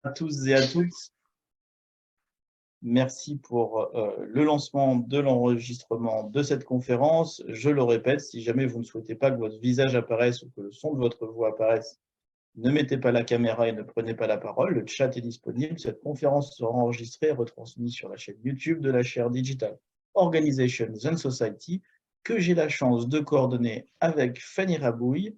À tous et à toutes, merci pour le lancement de l'enregistrement de cette conférence. Je le répète, si jamais vous ne souhaitez pas que votre visage apparaisse ou que le son de votre voix apparaisse, ne mettez pas la caméra et ne prenez pas la parole. Le chat est disponible. Cette conférence sera enregistrée et retransmise sur la chaîne YouTube de la chaire Digital Organizations and Society, que j'ai la chance de coordonner avec Fanny Rabouille.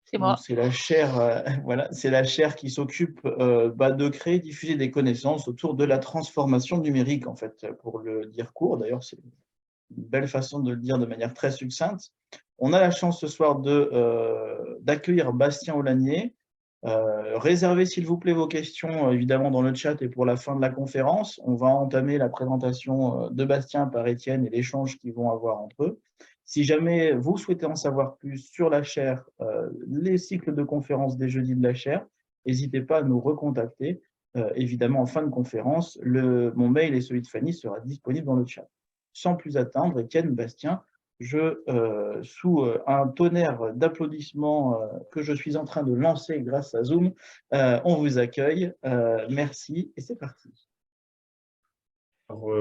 C'est moi. C'est la chaire, voilà, c'est la chaire qui s'occupe de créer, diffuser des connaissances autour de la transformation numérique, en fait, pour le dire court. D'ailleurs, c'est une belle façon de le dire de manière très succincte. On a la chance ce soir d'accueillir Bastien Aulagnier. Réservez, s'il vous plaît, vos questions, évidemment, dans le chat et pour la fin de la conférence. On va entamer la présentation de Bastien par Étienne et l'échange qu'ils vont avoir entre eux. Si jamais vous souhaitez en savoir plus sur la chaire, les cycles de conférences des jeudis de la chaire, n'hésitez pas à nous recontacter. Évidemment, en fin de conférence, mon mail et celui de Fanny sera disponible dans le chat. Sans plus attendre, Étienne, Bastien, sous un tonnerre d'applaudissements que je suis en train de lancer grâce à Zoom, on vous accueille. Merci et c'est parti. Alors,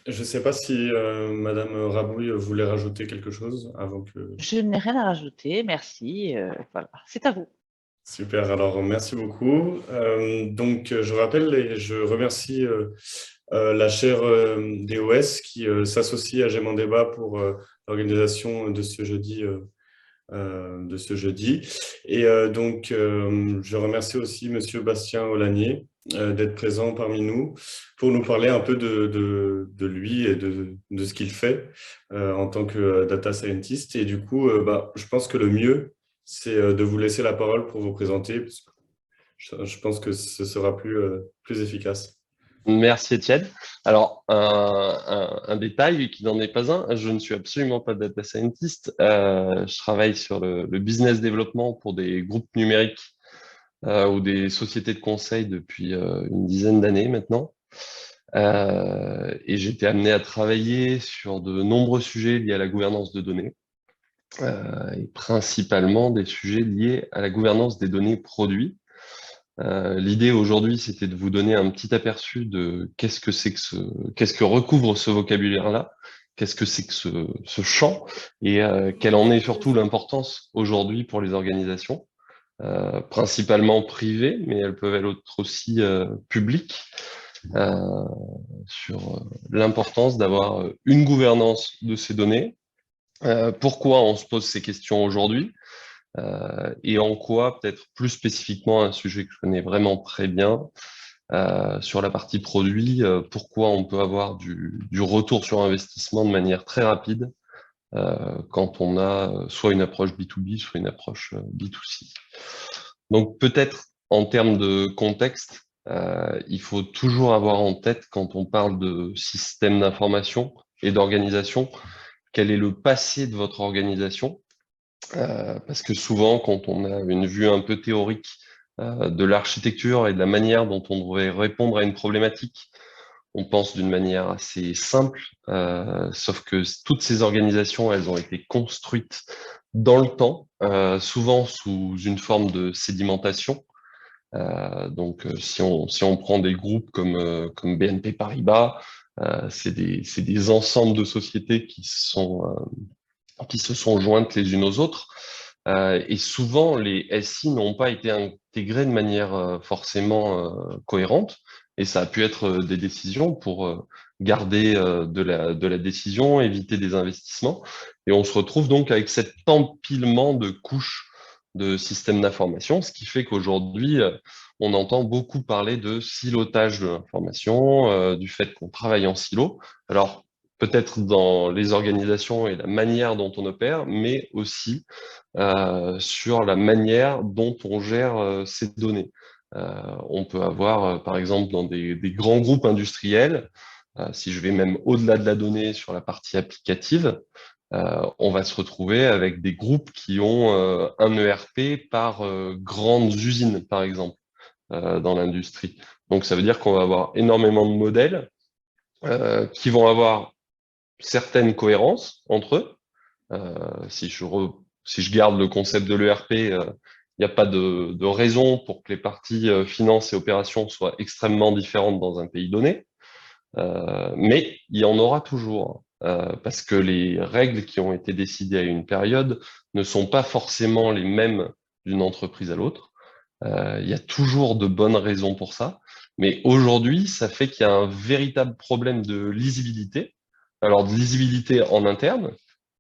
je ne sais pas si Madame Rabouille voulait rajouter quelque chose avant que… Je n'ai rien à rajouter, merci. Voilà, c'est à vous. Super, alors merci beaucoup. Donc, je rappelle et je remercie la chaire DOS qui s'associe à J'aime en débat pour l'organisation de ce jeudi. Et donc, je remercie aussi Monsieur Bastien Aulagnier d'être présent parmi nous pour nous parler un peu de lui et de ce qu'il fait en tant que data scientist. Et du coup, je pense que le mieux, c'est de vous laisser la parole pour vous présenter, parce que je pense que ce sera plus efficace. Merci Étienne. Alors, un détail qui n'en est pas un, je ne suis absolument pas data scientist. Je travaille sur le business développement pour des groupes numériques ou des sociétés de conseil depuis une dizaine d'années maintenant. Et j'ai été amené à travailler sur de nombreux sujets liés à la gouvernance de données, et principalement des sujets liés à la gouvernance des données produits. L'idée aujourd'hui, c'était de vous donner un petit aperçu de qu'est-ce que recouvre ce vocabulaire-là, qu'est-ce que c'est que ce champ, et quelle en est surtout l'importance aujourd'hui pour les organisations, principalement privées, mais elles peuvent être aussi publiques, sur l'importance d'avoir une gouvernance de ces données. Pourquoi on se pose ces questions aujourd'hui? Et en quoi, peut-être plus spécifiquement, un sujet que je connais vraiment très bien, sur la partie produit, pourquoi on peut avoir du retour sur investissement de manière très rapide quand on a soit une approche B2B, soit une approche B2C. Donc peut-être en termes de contexte, il faut toujours avoir en tête quand on parle de système d'information et d'organisation, quel est le passé de votre organisation. Parce que souvent, quand on a une vue un peu théorique de l'architecture et de la manière dont on devrait répondre à une problématique, on pense d'une manière assez simple, sauf que toutes ces organisations, elles ont été construites dans le temps, souvent sous une forme de sédimentation. Donc, si on prend des groupes comme BNP Paribas, c'est des ensembles de sociétés qui se sont jointes les unes aux autres. Et souvent, les SI n'ont pas été intégrés de manière forcément cohérente. Et ça a pu être des décisions pour garder de la décision, éviter des investissements. Et on se retrouve donc avec cet empilement de couches de systèmes d'information, ce qui fait qu'aujourd'hui, on entend beaucoup parler de silotage de l'information, du fait qu'on travaille en silo. Alors, peut-être dans les organisations et la manière dont on opère, mais aussi sur la manière dont on gère ces données. On peut avoir, par exemple, dans des grands groupes industriels, si je vais même au-delà de la donnée sur la partie applicative, on va se retrouver avec des groupes qui ont un ERP par grandes usines, par exemple. dans l'industrie. Donc, ça veut dire qu'on va avoir énormément de modèles qui vont avoir certaines cohérences entre eux. Si je garde le concept de l'ERP, il n'y a pas de raison pour que les parties finances et opérations soient extrêmement différentes dans un pays donné. Mais il y en aura toujours, parce que les règles qui ont été décidées à une période ne sont pas forcément les mêmes d'une entreprise à l'autre. Il y a toujours de bonnes raisons pour ça. Mais aujourd'hui, ça fait qu'il y a un véritable problème de lisibilité. Alors, de lisibilité en interne,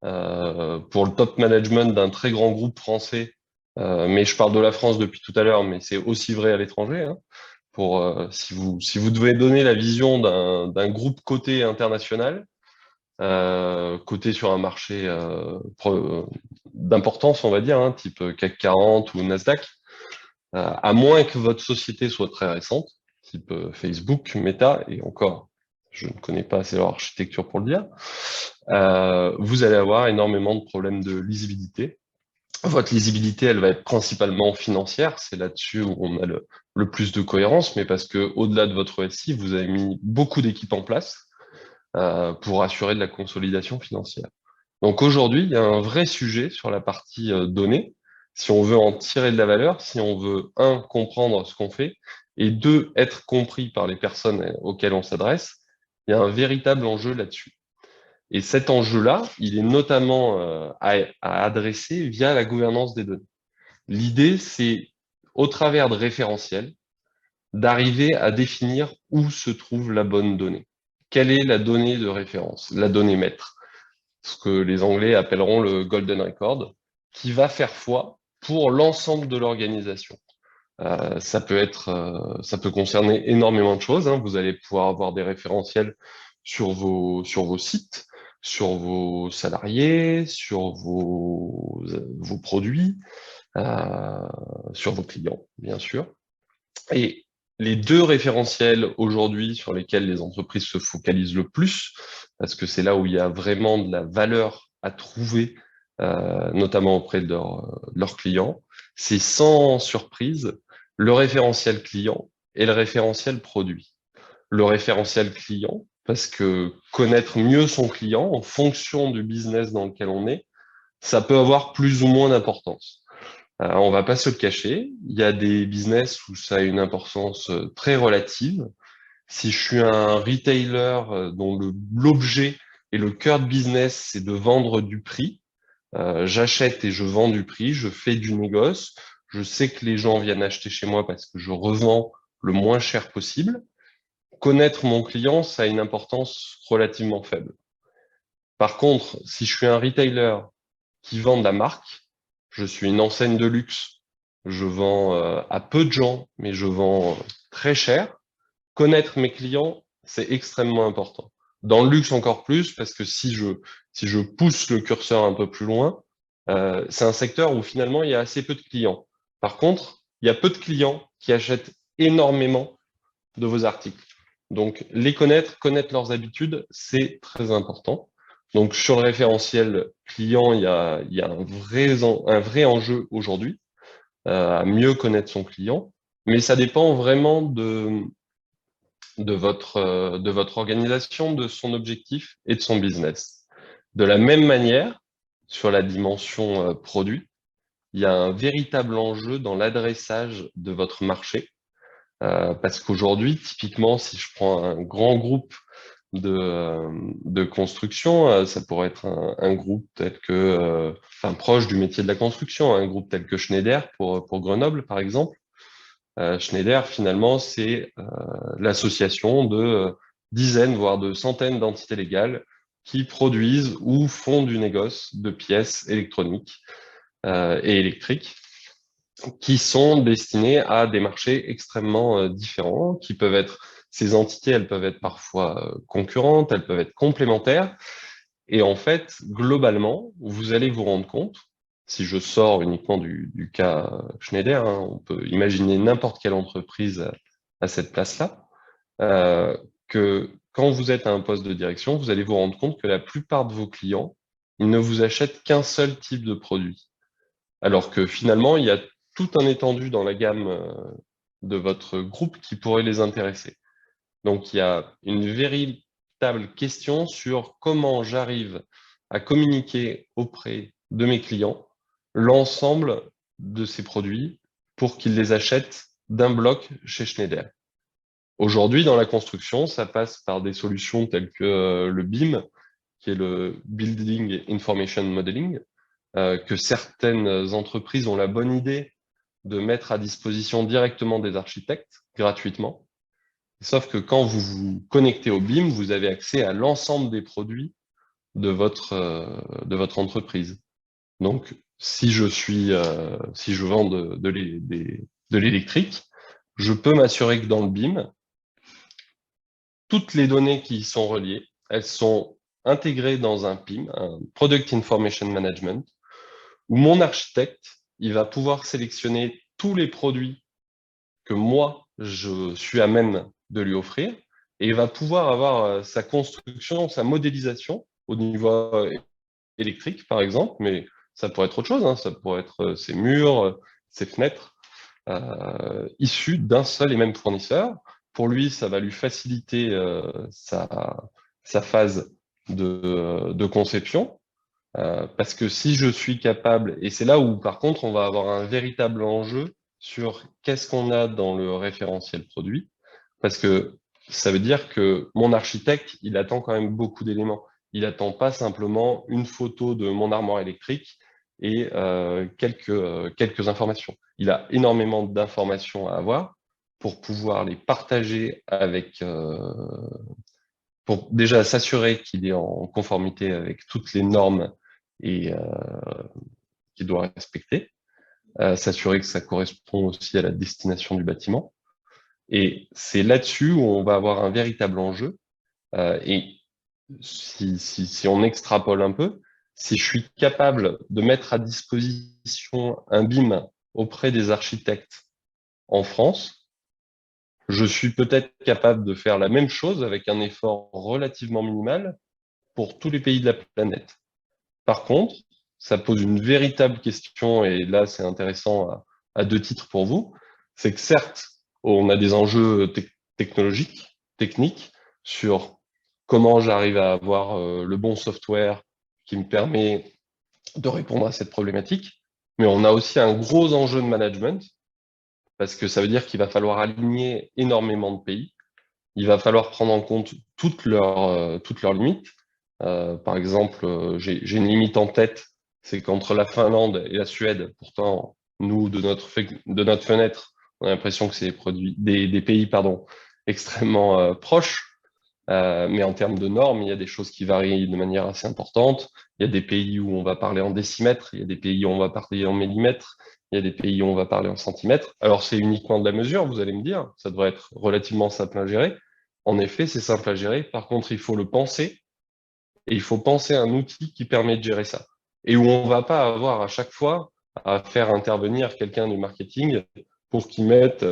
pour le top management d'un très grand groupe français, mais je parle de la France depuis tout à l'heure, mais c'est aussi vrai à l'étranger, hein, si vous devez donner la vision d'un groupe coté international, coté sur un marché d'importance, on va dire, hein, type CAC 40 ou Nasdaq, à moins que votre société soit très récente, type Facebook, Meta, et encore, je ne connais pas assez leur architecture pour le dire, vous allez avoir énormément de problèmes de lisibilité. Votre lisibilité, elle va être principalement financière, c'est là-dessus où on a le plus de cohérence, mais parce que au-delà de votre SI, vous avez mis beaucoup d'équipes en place pour assurer de la consolidation financière. Donc aujourd'hui, il y a un vrai sujet sur la partie données, si on veut en tirer de la valeur, si on veut, un, comprendre ce qu'on fait, et deux, être compris par les personnes auxquelles on s'adresse, il y a un véritable enjeu là-dessus. Et cet enjeu-là, il est notamment à adresser via la gouvernance des données. L'idée, c'est, au travers de référentiels, d'arriver à définir où se trouve la bonne donnée. Quelle est la donnée de référence, la donnée maître, ce que les Anglais appelleront le Golden Record, qui va faire foi pour l'ensemble de l'organisation. Ça peut concerner énormément de choses, hein. Vous allez pouvoir avoir des référentiels sur vos sites, sur vos salariés, sur vos produits, sur vos clients, bien sûr. Et les deux référentiels aujourd'hui sur lesquels les entreprises se focalisent le plus, parce que c'est là où il y a vraiment de la valeur à trouver, notamment auprès de leurs clients, c'est sans surprise le référentiel client et le référentiel produit. Le référentiel client, parce que connaître mieux son client en fonction du business dans lequel on est, ça peut avoir plus ou moins d'importance. On va pas se le cacher, il y a des business où ça a une importance très relative. Si je suis un retailer dont l'objet et le cœur de business, c'est de vendre du prix, j'achète et je vends du prix, je fais du négoce, je sais que les gens viennent acheter chez moi parce que je revends le moins cher possible. Connaître mon client, ça a une importance relativement faible. Par contre, si je suis un retailer qui vend de la marque, je suis une enseigne de luxe, je vends à peu de gens, mais je vends très cher. Connaître mes clients, c'est extrêmement important. Dans le luxe encore plus, parce que si je pousse le curseur un peu plus loin, c'est un secteur où finalement il y a assez peu de clients. Par contre, il y a peu de clients qui achètent énormément de vos articles. Donc, les connaître leurs habitudes, c'est très important. Donc, sur le référentiel client, il y a un vrai enjeu aujourd'hui à mieux connaître son client, mais ça dépend vraiment de votre organisation, de son objectif et de son business. De la même manière, sur la dimension produit, il y a un véritable enjeu dans l'adressage de votre marché. Parce qu'aujourd'hui, typiquement, si je prends un grand groupe de construction, ça pourrait être un groupe tel que, proche du métier de la construction, un groupe tel que Schneider pour Grenoble, par exemple. Schneider, finalement, c'est l'association de dizaines, voire de centaines d'entités légales qui produisent ou font du négoce de pièces électroniques et électriques, qui sont destinés à des marchés extrêmement différents, qui peuvent être, ces entités, elles peuvent être parfois concurrentes, elles peuvent être complémentaires. Et en fait, globalement, vous allez vous rendre compte, si je sors uniquement du cas Schneider, hein, on peut imaginer n'importe quelle entreprise à cette place-là, que quand vous êtes à un poste de direction, vous allez vous rendre compte que la plupart de vos clients, ils ne vous achètent qu'un seul type de produit. Alors que finalement, il y a tout un étendu dans la gamme de votre groupe qui pourrait les intéresser. Donc, il y a une véritable question sur comment j'arrive à communiquer auprès de mes clients l'ensemble de ces produits pour qu'ils les achètent d'un bloc chez Schneider. Aujourd'hui, dans la construction, ça passe par des solutions telles que le BIM, qui est le Building Information Modeling, que certaines entreprises ont la bonne idée de mettre à disposition directement des architectes gratuitement. Sauf que quand vous vous connectez au BIM, vous avez accès à l'ensemble des produits de votre entreprise. Donc, si je vends de l'électrique, je peux m'assurer que dans le BIM, toutes les données qui y sont reliées, elles sont intégrées dans un PIM, un Product Information Management, où mon architecte, il va pouvoir sélectionner tous les produits que moi, je suis à même de lui offrir, et il va pouvoir avoir sa construction, sa modélisation au niveau électrique, par exemple, mais ça pourrait être autre chose, hein, ça pourrait être ses murs, ses fenêtres, issus d'un seul et même fournisseur. Pour lui, ça va lui faciliter sa phase de conception, parce que si je suis capable, et c'est là où par contre on va avoir un véritable enjeu sur qu'est-ce qu'on a dans le référentiel produit, parce que ça veut dire que mon architecte, il attend quand même beaucoup d'éléments. Il n'attend pas simplement une photo de mon armoire électrique et quelques informations. Il a énormément d'informations à avoir pour pouvoir les partager avec, pour déjà s'assurer qu'il est en conformité avec toutes les normes et qu'il doit respecter, s'assurer que ça correspond aussi à la destination du bâtiment. Et c'est là-dessus où on va avoir un véritable enjeu. Et si on extrapole un peu, si je suis capable de mettre à disposition un BIM auprès des architectes en France, je suis peut-être capable de faire la même chose avec un effort relativement minimal pour tous les pays de la planète. Par contre, ça pose une véritable question, et là c'est intéressant à deux titres pour vous, c'est que certes, on a des enjeux technologiques, techniques, sur comment j'arrive à avoir le bon software qui me permet de répondre à cette problématique, mais on a aussi un gros enjeu de management, parce que ça veut dire qu'il va falloir aligner énormément de pays, il va falloir prendre en compte toutes leurs limites. Par exemple, j'ai une limite en tête, c'est qu'entre la Finlande et la Suède, pourtant, nous, de notre fenêtre, on a l'impression que c'est des pays extrêmement proches. Mais en termes de normes, il y a des choses qui varient de manière assez importante. Il y a des pays où on va parler en décimètres, il y a des pays où on va parler en millimètres, il y a des pays où on va parler en centimètres. Alors, c'est uniquement de la mesure, vous allez me dire, ça devrait être relativement simple à gérer. En effet, c'est simple à gérer. Par contre, il faut le penser, et il faut penser à un outil qui permet de gérer ça. Et où on ne va pas avoir à chaque fois à faire intervenir quelqu'un du marketing pour qu'il mette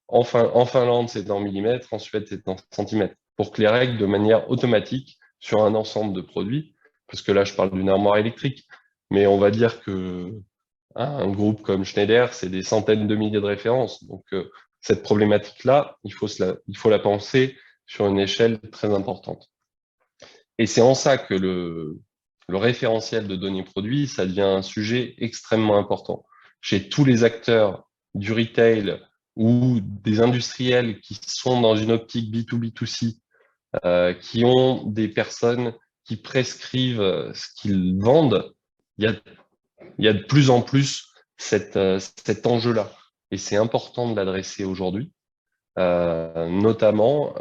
en Finlande, c'est en millimètres, en Suède, c'est en centimètres, pour que les règles de manière automatique sur un ensemble de produits, parce que là, je parle d'une armoire électrique, mais on va dire que un groupe comme Schneider, c'est des centaines de milliers de références. Donc, cette problématique-là, il faut la penser sur une échelle très importante. Et c'est en ça que le référentiel de données produits, ça devient un sujet extrêmement important. Chez tous les acteurs du retail ou des industriels qui sont dans une optique B2B2C, qui ont des personnes qui prescrivent ce qu'ils vendent, il y a de plus en plus cet enjeu-là. Et c'est important de l'adresser aujourd'hui, notamment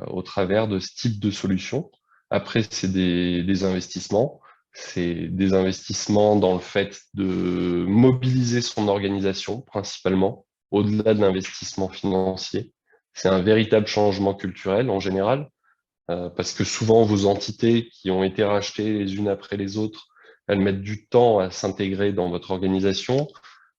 au travers de ce type de solutions. Après, c'est des investissements. C'est des investissements dans le fait de mobiliser son organisation, principalement, au-delà de l'investissement financier. C'est un véritable changement culturel en général, parce que souvent, vos entités qui ont été rachetées les unes après les autres, elles mettent du temps à s'intégrer dans votre organisation.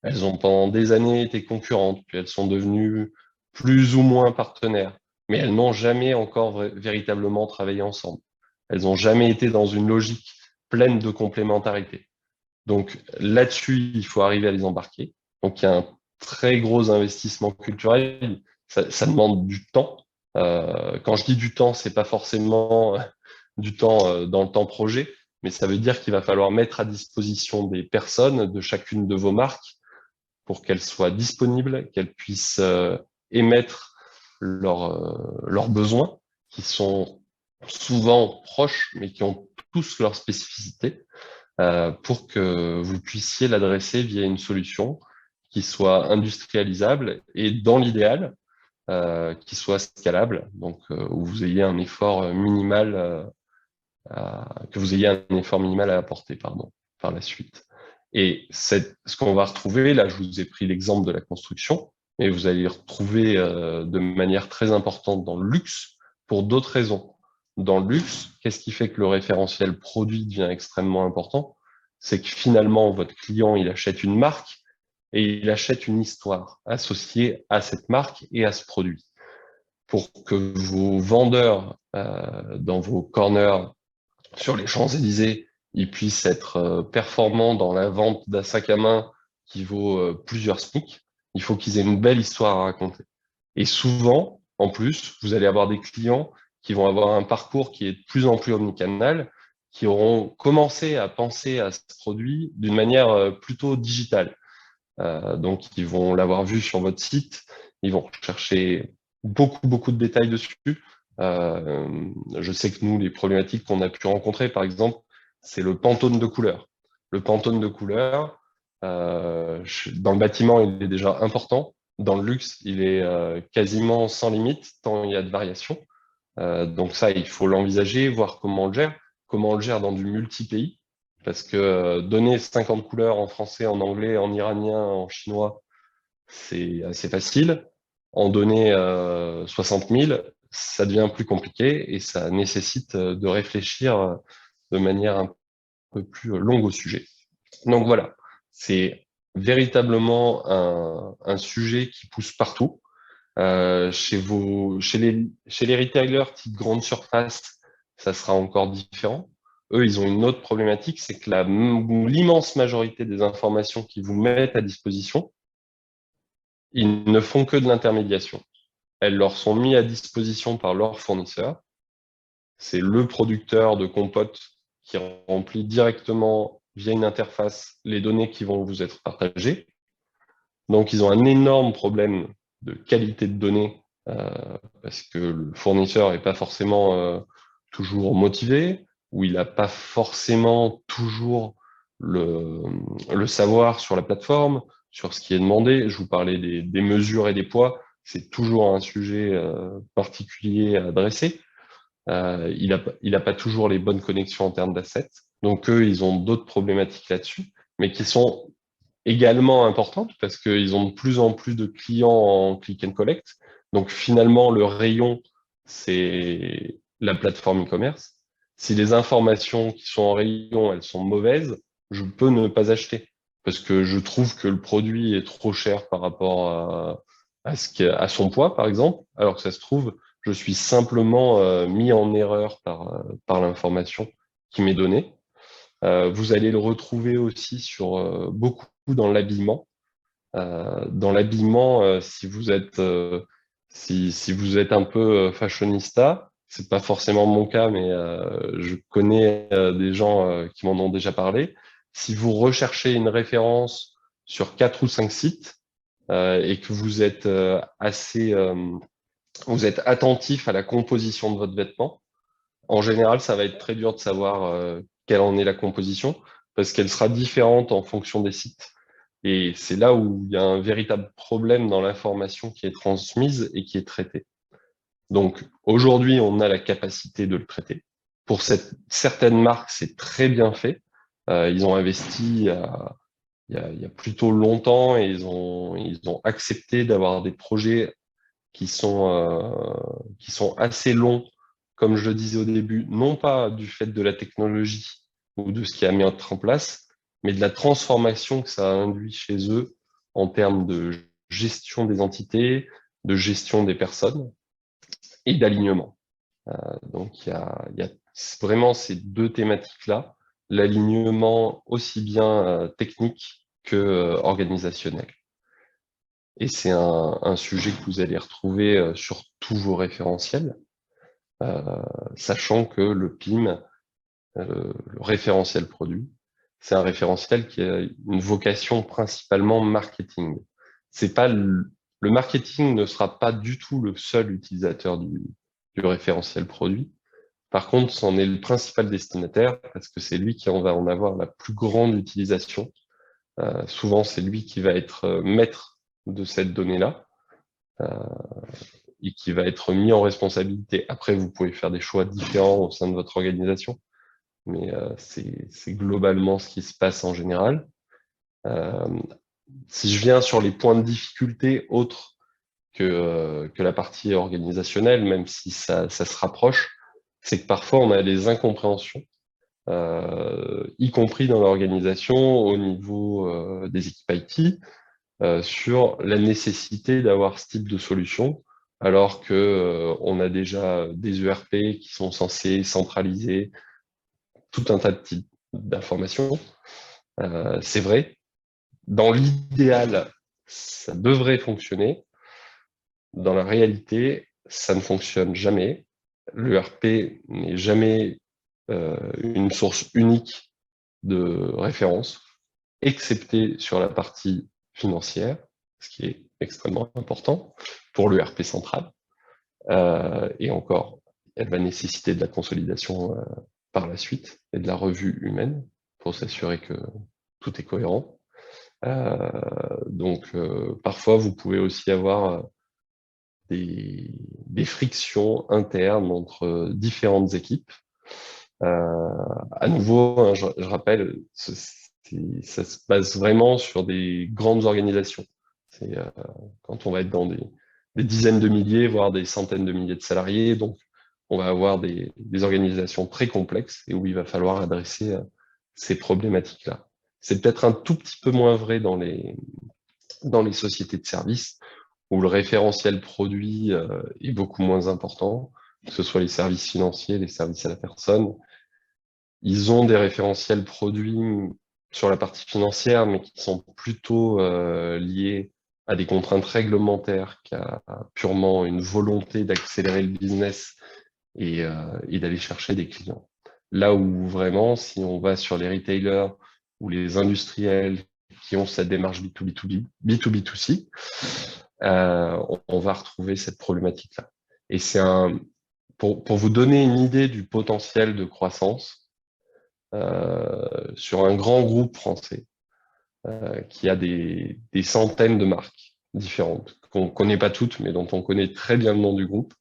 Elles ont pendant des années été concurrentes, puis elles sont devenues plus ou moins partenaires, mais elles n'ont jamais encore véritablement travaillé ensemble. Elles n'ont jamais été dans une logique pleine de complémentarité. Donc là-dessus, il faut arriver à les embarquer. Donc il y a un très gros investissements culturels, ça demande du temps. Quand je dis du temps, c'est pas forcément du temps dans le temps projet, mais ça veut dire qu'il va falloir mettre à disposition des personnes de chacune de vos marques pour qu'elles soient disponibles, qu'elles puissent émettre leurs besoins, qui sont souvent proches, mais qui ont tous leurs spécificités, pour que vous puissiez l'adresser via une solution qui soit industrialisable et, dans l'idéal, qui soit scalable, donc où vous ayez un effort minimal, que vous ayez un effort minimal à apporter, pardon, par la suite. Et ce qu'on va retrouver, là je vous ai pris l'exemple de la construction, mais vous allez le retrouver de manière très importante dans le luxe pour d'autres raisons. Dans le luxe, qu'est-ce qui fait que le référentiel produit devient extrêmement important? C'est que finalement, votre client, il achète une marque et il achète une histoire associée à cette marque et à ce produit. Pour que vos vendeurs dans vos corners sur les Champs-Élysées, ils puissent être performants dans la vente d'un sac à main qui vaut plusieurs SMIC, il faut qu'ils aient une belle histoire à raconter. Et souvent, en plus, vous allez avoir des clients qui vont avoir un parcours qui est de plus en plus omnicanal, qui auront commencé à penser à ce produit d'une manière plutôt digitale. Donc, ils vont l'avoir vu sur votre site, ils vont chercher beaucoup de détails dessus. Je sais que nous, les problématiques qu'on a pu rencontrer, par exemple, c'est le Pantone de couleur. Le Pantone de couleur, dans le bâtiment, il est déjà important. Dans le luxe, il est quasiment sans limite, tant il y a de variations. Donc ça, il faut l'envisager, voir comment on le gère dans du multi-pays. Parce que donner 50 couleurs en français, en anglais, en iranien, en chinois, c'est assez facile. En donner 60 000, ça devient plus compliqué et ça nécessite de réfléchir de manière un peu plus longue au sujet. Donc voilà, c'est véritablement un sujet qui pousse partout. Chez les retailers type grande surface, ça sera encore différent. Eux, ils ont une autre problématique, c'est que l'immense majorité des informations qu'ils vous mettent à disposition, ils ne font que de l'intermédiation. Elles leur sont mises à disposition par leur fournisseur. C'est le producteur de compote qui remplit directement via une interface les données qui vont vous être partagées. Donc, ils ont un énorme problème de qualité de données parce que le fournisseur n'est pas forcément toujours motivé ou il n'a pas forcément toujours le savoir sur la plateforme, sur ce qui est demandé. Je vous parlais des mesures et des poids. C'est toujours un sujet particulier à adresser. Il n'a pas toujours les bonnes connexions en termes d'assets. Donc, eux, ils ont d'autres problématiques là-dessus, mais qui sont également importantes parce qu'ils ont de plus en plus de clients en click and collect. Donc, finalement, le rayon, c'est la plateforme e-commerce. Si les informations qui sont en rayon, elles sont mauvaises, je peux ne pas acheter parce que je trouve que le produit est trop cher par rapport à son poids, par exemple, alors que ça se trouve, je suis simplement mis en erreur par l'information qui m'est donnée. Vous allez le retrouver aussi sur beaucoup dans l'habillement. Dans l'habillement, si vous êtes un peu fashionista, c'est pas forcément mon cas, mais je connais des gens qui m'en ont déjà parlé. Si vous recherchez une référence sur 4 ou 5 sites et que vous êtes vous êtes attentif à la composition de votre vêtement, en général, ça va être très dur de savoir quelle en est la composition parce qu'elle sera différente en fonction des sites. Et c'est là où il y a un véritable problème dans l'information qui est transmise et qui est traitée. Donc aujourd'hui, on a la capacité de le traiter. Pour certaines marques, c'est très bien fait. Ils ont investi il y a plutôt longtemps et ils ont accepté d'avoir des projets qui sont assez longs, comme je le disais au début, non pas du fait de la technologie ou de ce qui a mis en place, mais de la transformation que ça a induit chez eux en termes de gestion des entités, de gestion des personnes et d'alignement. Donc, il y a vraiment ces deux thématiques-là, l'alignement aussi bien technique que organisationnel. Et c'est un sujet que vous allez retrouver sur tous vos référentiels, sachant que le PIM, le référentiel produit, c'est un référentiel qui a une vocation principalement marketing. C'est pas le marketing ne sera pas du tout le seul utilisateur du référentiel produit. Par contre, c'en est le principal destinataire parce que c'est lui qui va en avoir la plus grande utilisation. Souvent, c'est lui qui va être maître de cette donnée-là et qui va être mis en responsabilité. Après, vous pouvez faire des choix différents au sein de votre organisation, mais c'est globalement ce qui se passe en général. Si je viens sur les points de difficulté autres que la partie organisationnelle, même si ça se rapproche, c'est que parfois on a des incompréhensions, y compris dans l'organisation au niveau des équipes IT, sur la nécessité d'avoir ce type de solution, alors que on a déjà des ERP qui sont censés centraliser tout un tas de types d'informations. C'est vrai, dans l'idéal, ça devrait fonctionner. Dans la réalité, ça ne fonctionne jamais. L'ERP n'est jamais une source unique de référence, excepté sur la partie financière, ce qui est extrêmement important pour l'ERP central. Et encore, elle va nécessiter de la consolidation par la suite et de la revue humaine pour s'assurer que tout est cohérent. Donc, parfois, vous pouvez aussi avoir des frictions internes entre différentes équipes. À nouveau, hein, je rappelle, ça se base vraiment sur des grandes organisations. C'est quand on va être dans des dizaines de milliers, voire des centaines de milliers de salariés, donc on va avoir des organisations très complexes et où il va falloir adresser ces problématiques-là. C'est peut-être un tout petit peu moins vrai dans les sociétés de services, où le référentiel produit est beaucoup moins important, que ce soit les services financiers, les services à la personne. Ils ont des référentiels produits sur la partie financière, mais qui sont plutôt liés à des contraintes réglementaires qu'à purement une volonté d'accélérer le business et d'aller chercher des clients. Là où vraiment, si on va sur les retailers ou les industriels qui ont cette démarche B2B2B, B2B2C, on va retrouver cette problématique-là. Et c'est pour vous donner une idée du potentiel de croissance, sur un grand groupe français qui a des centaines de marques différentes, qu'on ne connaît pas toutes, mais dont on connaît très bien le nom du groupe,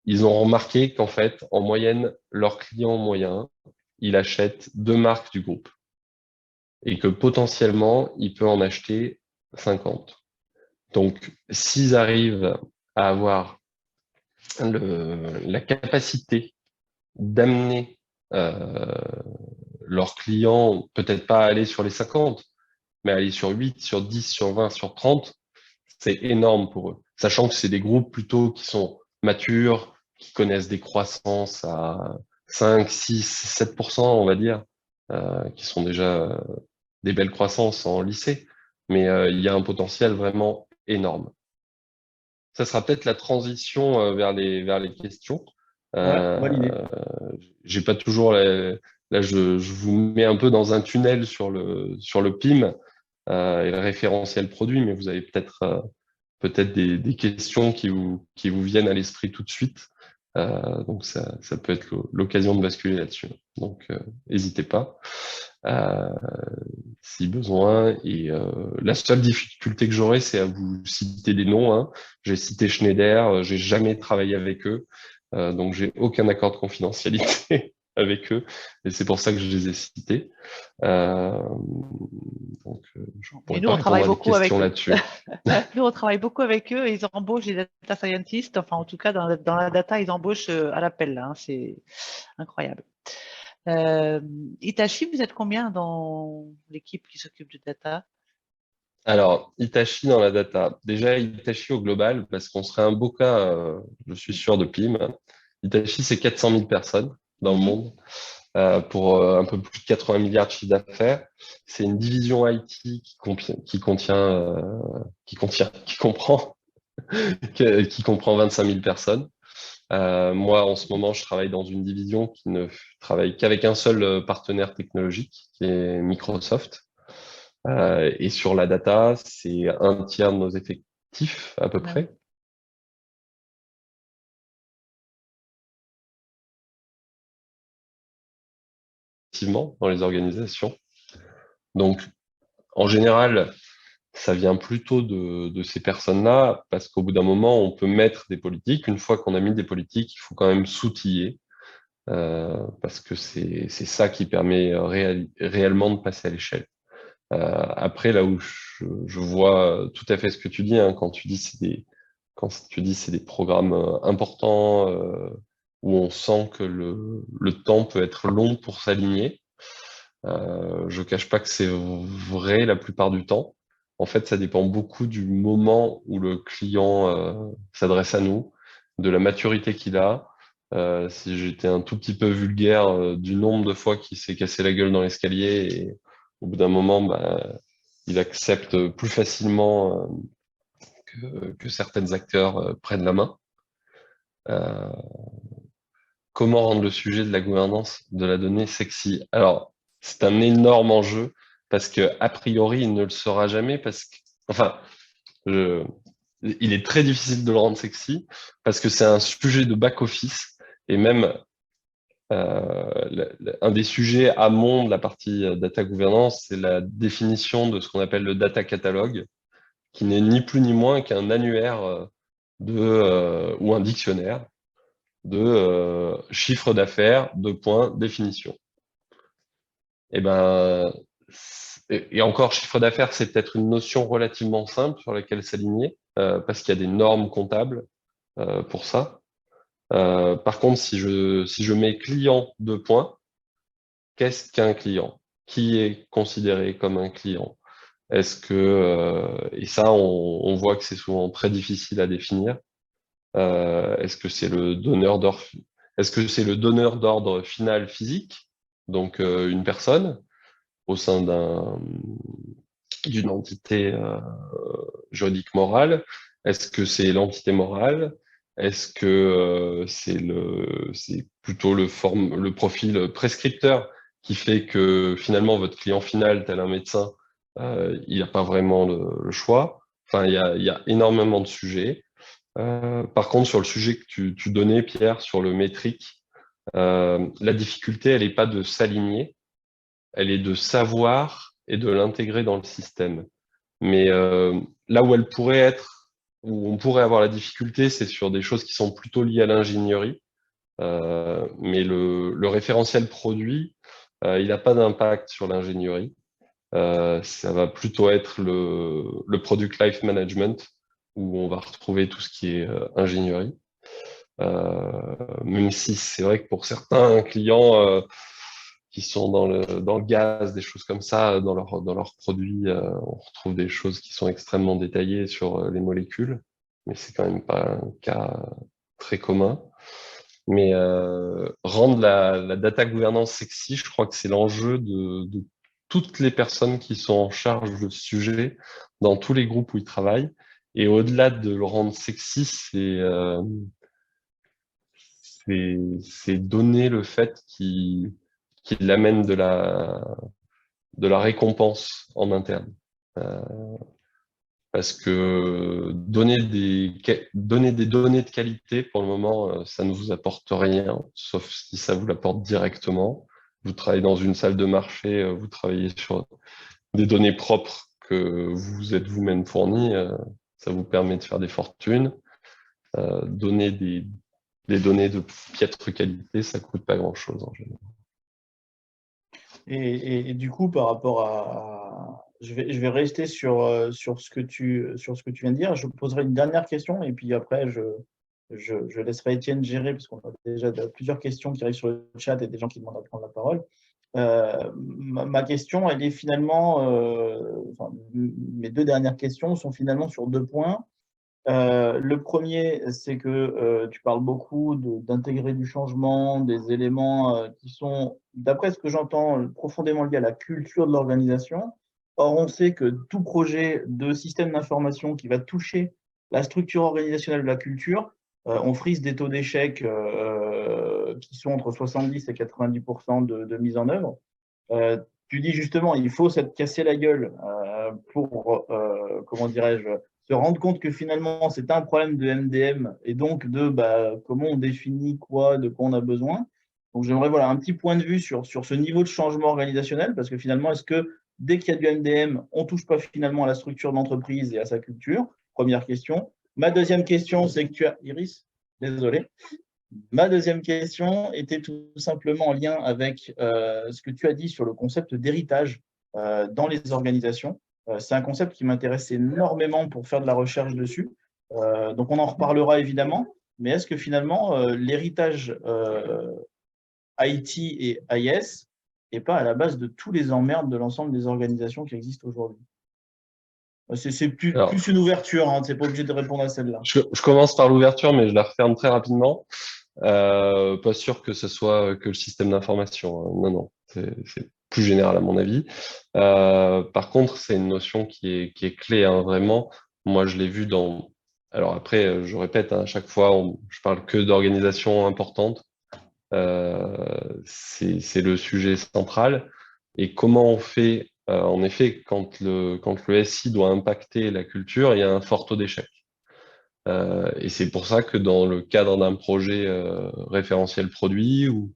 ils ont remarqué qu'en fait, en moyenne, leur client moyen, il achète 2 marques du groupe et que potentiellement, il peut en acheter 50. Donc, s'ils arrivent à avoir la capacité d'amener leurs clients, peut-être pas aller sur les 50, mais aller sur 8, sur 10, sur 20, sur 30, c'est énorme pour eux. Sachant que c'est des groupes plutôt qui sont matures, qui connaissent des croissances à 5, 6, 7%, on va dire, qui sont déjà des belles croissances en lycée, mais il y a un potentiel vraiment énorme. Ça sera peut-être la transition vers les questions. Bonne idée. J'ai pas toujours là, je vous mets un peu dans un tunnel sur le PIM et le référentiel produit, mais vous avez peut-être des questions qui vous viennent à l'esprit tout de suite. Donc ça peut être l'occasion de basculer là-dessus. Donc n'hésitez pas si besoin. Et la seule difficulté que j'aurai, c'est à vous citer des noms. Hein. J'ai cité Schneider, j'ai jamais travaillé avec eux, donc j'ai aucun accord de confidentialité avec eux, et c'est pour ça que je les ai cités. Donc, je pourrais nous, pas on travaille répondre à des beaucoup avec questions eux. là-dessus. Nous, on travaille beaucoup avec eux et ils embauchent des data scientists. Enfin, en tout cas, dans la data, ils embauchent à l'appel. Hein. C'est incroyable. Hitachi, vous êtes combien dans l'équipe qui s'occupe de data? Alors, Hitachi dans la data. Déjà, Hitachi au global, parce qu'on serait un beau cas, je suis sûr, de PIM. Hitachi, c'est 400 000 personnes dans le monde. pour un peu plus de 80 milliards de chiffre d'affaires. C'est une division IT qui comprend 25 000 personnes. Moi, en ce moment, je travaille dans une division qui ne travaille qu'avec un seul partenaire technologique, qui est Microsoft. Et sur la data, c'est un tiers de nos effectifs à peu près. Dans les organisations. Donc, en général, ça vient plutôt de ces personnes-là, parce qu'au bout d'un moment, on peut mettre des politiques. Une fois qu'on a mis des politiques, il faut quand même s'outiller, parce que c'est ça qui permet réellement de passer à l'échelle. Après, là où je vois tout à fait ce que tu dis, hein, quand tu dis c'est des programmes importants, où on sent que le temps peut être long pour s'aligner. Je ne cache pas que c'est vrai la plupart du temps. En fait, ça dépend beaucoup du moment où le client s'adresse à nous, de la maturité qu'il a. Si j'étais un tout petit peu vulgaire, du nombre de fois qu'il s'est cassé la gueule dans l'escalier, et au bout d'un moment, bah, il accepte plus facilement que certains acteurs prennent la main. Comment rendre le sujet de la gouvernance de la donnée sexy? Alors, c'est un énorme enjeu parce que a priori, il ne le sera jamais parce que, enfin, il est très difficile de le rendre sexy parce que c'est un sujet de back-office et même un des sujets amont de la partie data gouvernance, c'est la définition de ce qu'on appelle le data catalogue, qui n'est ni plus ni moins qu'un annuaire ou un dictionnaire de chiffre d'affaires, définition. Et ben, et encore, chiffre d'affaires, c'est peut-être une notion relativement simple sur laquelle s'aligner, parce qu'il y a des normes comptables pour ça. Par contre, si je mets client, qu'est-ce qu'un client? Qui est considéré comme un client? Est-ce que, et ça, on voit que c'est souvent très difficile à définir. Est-ce que c'est le donneur d'ordre final physique, donc une personne au sein d'une entité juridique morale? Est-ce que c'est l'entité morale? Est-ce que c'est plutôt le profil prescripteur qui fait que finalement votre client final, tel un médecin, il n'a pas vraiment le choix? Enfin, il y a énormément de sujets. Par contre, sur le sujet que tu donnais, Pierre, sur le métrique, la difficulté, elle n'est pas de s'aligner, elle est de savoir et de l'intégrer dans le système. Mais là où elle pourrait être, où on pourrait avoir la difficulté, c'est sur des choses qui sont plutôt liées à l'ingénierie. Mais le référentiel produit, il n'a pas d'impact sur l'ingénierie. Ça va plutôt être le product life management, où on va retrouver tout ce qui est ingénierie. Même si c'est vrai que pour certains clients qui sont dans le gaz, des choses comme ça, dans leurs produits, on retrouve des choses qui sont extrêmement détaillées sur les molécules, mais c'est quand même pas un cas très commun. Mais rendre la data gouvernance sexy, je crois que c'est l'enjeu de toutes les personnes qui sont en charge de ce sujet dans tous les groupes où ils travaillent. Et au-delà de le rendre sexy, c'est donner le fait qu'il amène de la récompense en interne. Parce que donner des données de qualité, pour le moment, ça ne vous apporte rien, sauf si ça vous l'apporte directement. Vous travaillez dans une salle de marché, vous travaillez sur des données propres que vous êtes vous-même fournis, ça vous permet de faire des fortunes. Donner des données de piètre qualité, ça coûte pas grand-chose en général. Et du coup, par rapport à… Je vais rester sur ce que tu viens de dire. Je poserai une dernière question et puis après, je laisserai Étienne gérer parce qu'on a déjà plusieurs questions qui arrivent sur le chat et des gens qui demandent à prendre la parole. Ma question, elle est finalement… mes deux dernières questions sont finalement sur deux points. Le premier, c'est que tu parles beaucoup d'intégrer du changement, des éléments qui sont, d'après ce que j'entends, profondément liés à la culture de l'organisation. Or, on sait que tout projet de système d'information qui va toucher la structure organisationnelle de la culture, on frise des taux d'échec qui sont entre 70 et 90% de mise en œuvre. Tu dis justement, il faut s'être cassé la gueule pour, comment dirais-je, se rendre compte que finalement, c'est un problème de MDM et donc de comment on définit quoi, de quoi on a besoin. Donc, j'aimerais voilà, un petit point de vue sur ce niveau de changement organisationnel, parce que finalement, est-ce que dès qu'il y a du MDM, on ne touche pas finalement à la structure de l'entreprise et à sa culture? Première question. Ma deuxième question, c'est que tu as… Iris, désolé. Ma deuxième question était tout simplement en lien avec ce que tu as dit sur le concept d'héritage dans les organisations. C'est un concept qui m'intéresse énormément pour faire de la recherche dessus. Donc, on en reparlera évidemment. Mais est-ce que finalement, l'héritage IT et IS n'est pas à la base de tous les emmerdes de l'ensemble des organisations qui existent aujourd'hui? C'est plus une ouverture, hein, tu n'es pas obligé de répondre à celle-là. Je commence par l'ouverture, mais je la referme très rapidement. Pas sûr que ce soit que le système d'information. Non, non, c'est plus général à mon avis. Par contre, c'est une notion qui est clé, hein, vraiment. Moi, je l'ai vu dans… Alors après, je répète, hein, à chaque fois, je parle que d'organisations importantes. C'est le sujet central. Et comment on fait, en effet, quand le SI doit impacter la culture, il y a un fort taux d'échec. Et c'est pour ça que dans le cadre d'un projet référentiel produit, ou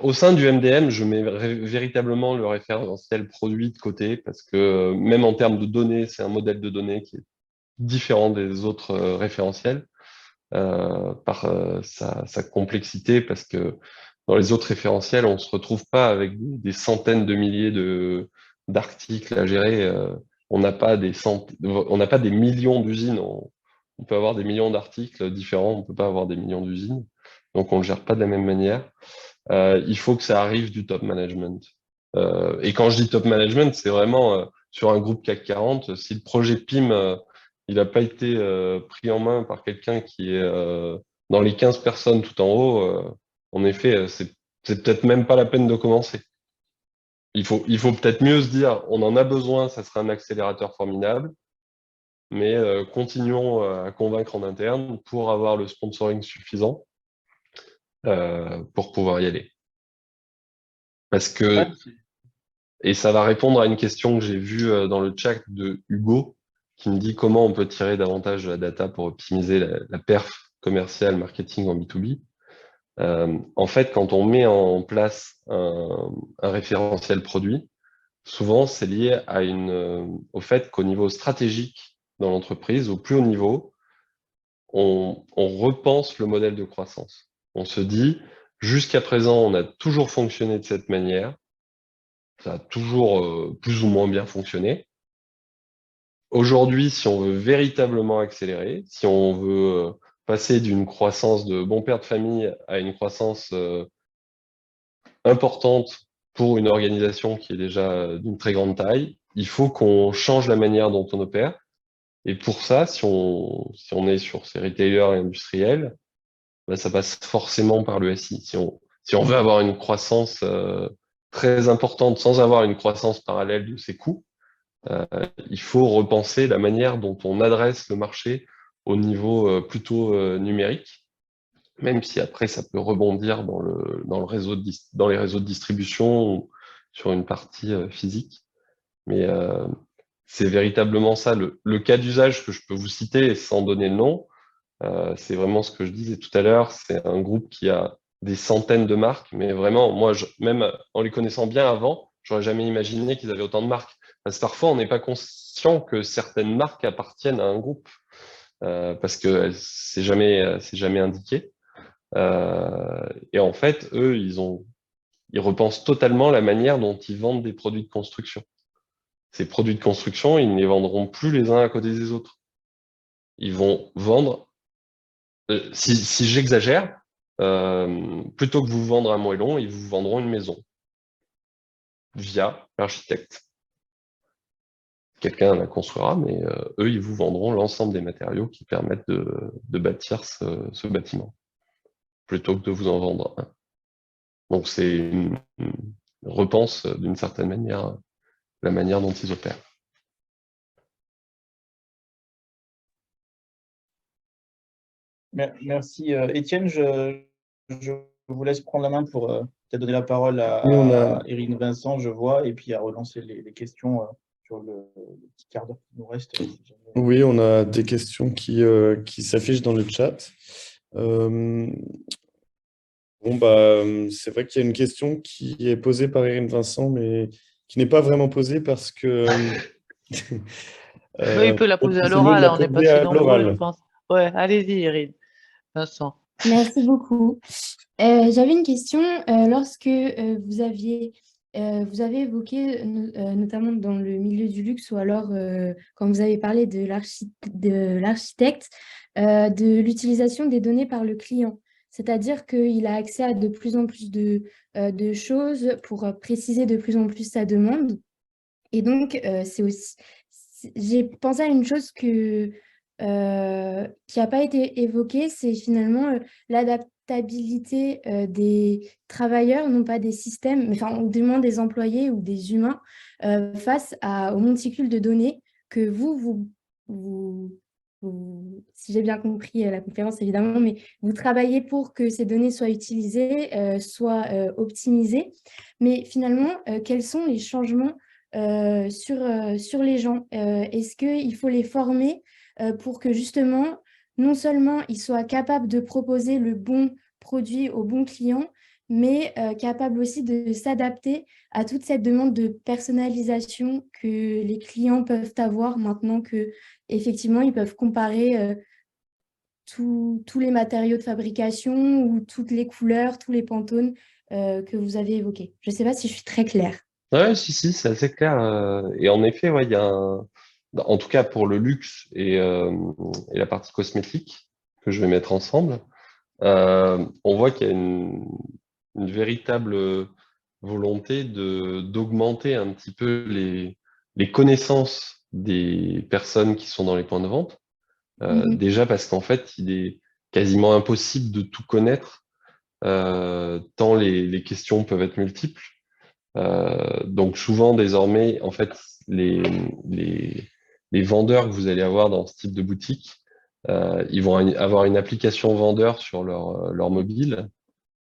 au sein du MDM, je mets véritablement le référentiel produit de côté, parce que même en termes de données, c'est un modèle de données qui est différent des autres référentiels par sa complexité, parce que dans les autres référentiels, on ne se retrouve pas avec des centaines de milliers d'articles à gérer. On n'a pas des millions d'usines. On peut avoir des millions d'articles différents, on ne peut pas avoir des millions d'usines. Donc, on ne le gère pas de la même manière. Il faut que ça arrive du top management. Et quand je dis top management, c'est vraiment sur un groupe CAC 40. Si le projet PIM, il n'a pas été pris en main par quelqu'un qui est dans les 15 personnes tout en haut, en effet, c'est peut-être même pas la peine de commencer. Il faut peut-être mieux se dire, on en a besoin, ça sera un accélérateur formidable, mais continuons à convaincre en interne pour avoir le sponsoring suffisant pour pouvoir y aller. Parce que, et ça va répondre à une question que j'ai vue dans le chat de Hugo, qui me dit comment on peut tirer davantage de la data pour optimiser la perf commerciale marketing en B2B. En fait, quand on met en place un référentiel produit, souvent c'est lié au fait qu'au niveau stratégique dans l'entreprise, au plus haut niveau, on repense le modèle de croissance. On se dit, jusqu'à présent, on a toujours fonctionné de cette manière, ça a toujours plus ou moins bien fonctionné. Aujourd'hui, si on veut véritablement accélérer, si on veut passer d'une croissance de bon père de famille à une croissance importante pour une organisation qui est déjà d'une très grande taille, il faut qu'on change la manière dont on opère. Et pour ça, si on est sur ces retailers et industriels, ben ça passe forcément par le SI. Si on veut avoir une croissance très importante sans avoir une croissance parallèle de ses coûts, il faut repenser la manière dont on adresse le marché au niveau plutôt numérique, même si après ça peut rebondir dans les réseaux de distribution ou sur une partie physique. Mais c'est véritablement ça. Le cas d'usage que je peux vous citer sans donner le nom, c'est vraiment ce que je disais tout à l'heure. C'est un groupe qui a des centaines de marques, mais vraiment, moi, même en les connaissant bien avant, j'aurais jamais imaginé qu'ils avaient autant de marques. Parce que parfois, on n'est pas conscient que certaines marques appartiennent à un groupe, parce que c'est jamais indiqué. Et en fait, eux, ils repensent totalement la manière dont ils vendent des produits de construction. Ces produits de construction, ils ne les vendront plus les uns à côté des autres. Ils vont vendre, si j'exagère, plutôt que vous vendre un moellon, ils vous vendront une maison via l'architecte. quelqu'un la construira, mais eux, ils vous vendront l'ensemble des matériaux qui permettent de bâtir ce bâtiment, plutôt que de vous en vendre un. Donc, c'est une repense d'une certaine manière la manière dont ils opèrent. Merci. Étienne, je vous laisse prendre la main pour peut-être donner la parole Oui, à Erin Vincent, je vois, et puis à relancer les questions sur le petit quart d'heure qui nous reste. Oui, on a des questions qui s'affichent dans le chat. C'est vrai qu'il y a une question qui est posée par Erin Vincent, mais qui n'est pas vraiment posée parce que Oui, il peut la poser à c'est mieux de l'oral, la on n'est pas poser si à nombreux, je l'oral. pense. Ouais, allez-y, Erin, Vincent. Merci beaucoup. J'avais une question. Lorsque vous avez évoqué, notamment dans le milieu du luxe, ou alors quand vous avez parlé de l'architecte, de l'utilisation des données par le client. C'est-à-dire qu'il a accès à de plus en plus de choses pour préciser de plus en plus sa demande. Et donc, j'ai pensé à une chose qui n'a pas été évoquée, c'est finalement l'adaptabilité des travailleurs, non pas des systèmes, mais enfin, ou du moins des employés ou des humains, face au monticule de données que si j'ai bien compris la conférence évidemment, mais vous travaillez pour que ces données soient utilisées, soient optimisées. Mais finalement, quels sont les changements sur les gens? Est-ce qu'il faut les former pour que justement, non seulement ils soient capables de proposer le bon produit au bon client, mais capables aussi de s'adapter à toute cette demande de personnalisation que les clients peuvent avoir maintenant que effectivement ils peuvent comparer tous les matériaux de fabrication ou toutes les couleurs, tous les Pantones que vous avez évoqués. Je ne sais pas si je suis très claire. Ouais, si, c'est assez clair. Et en effet, ouais, il y a en tout cas pour le luxe et la partie cosmétique que je vais mettre ensemble, on voit qu'il y a une véritable volonté d'augmenter un petit peu les connaissances des personnes qui sont dans les points de vente. Déjà parce qu'en fait, il est quasiment impossible de tout connaître, tant les questions peuvent être multiples. Donc souvent, désormais, en fait, les vendeurs que vous allez avoir dans ce type de boutique, ils vont avoir une application vendeur sur leur mobile.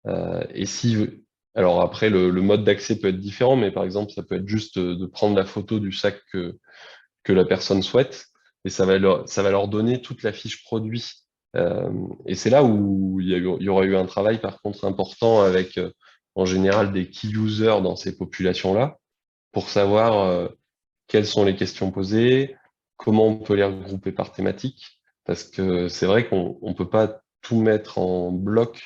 Et alors après, le mode d'accès peut être différent, mais par exemple, ça peut être juste de prendre la photo du sac que la personne souhaite, et ça va leur donner toute la fiche produit. Et c'est là où il y aura eu un travail par contre important avec en général des key users dans ces populations-là, pour savoir quelles sont les questions posées, comment on peut les regrouper par thématique, parce que c'est vrai qu'on ne peut pas tout mettre en bloc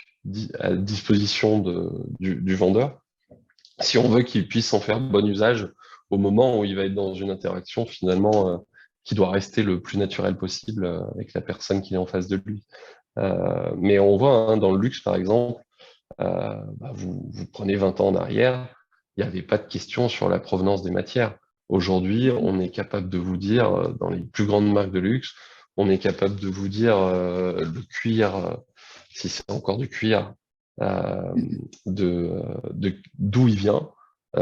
à disposition du vendeur, si on veut qu'il puisse en faire bon usage au moment où il va être dans une interaction finalement qui doit rester le plus naturel possible avec la personne qui est en face de lui. Mais on voit hein, dans le luxe, par exemple, vous prenez 20 ans en arrière, il n'y avait pas de question sur la provenance des matières. Aujourd'hui, on est capable de vous dire, dans les plus grandes marques de luxe, on est capable de vous dire le cuir, si c'est encore du cuir, d'où il vient.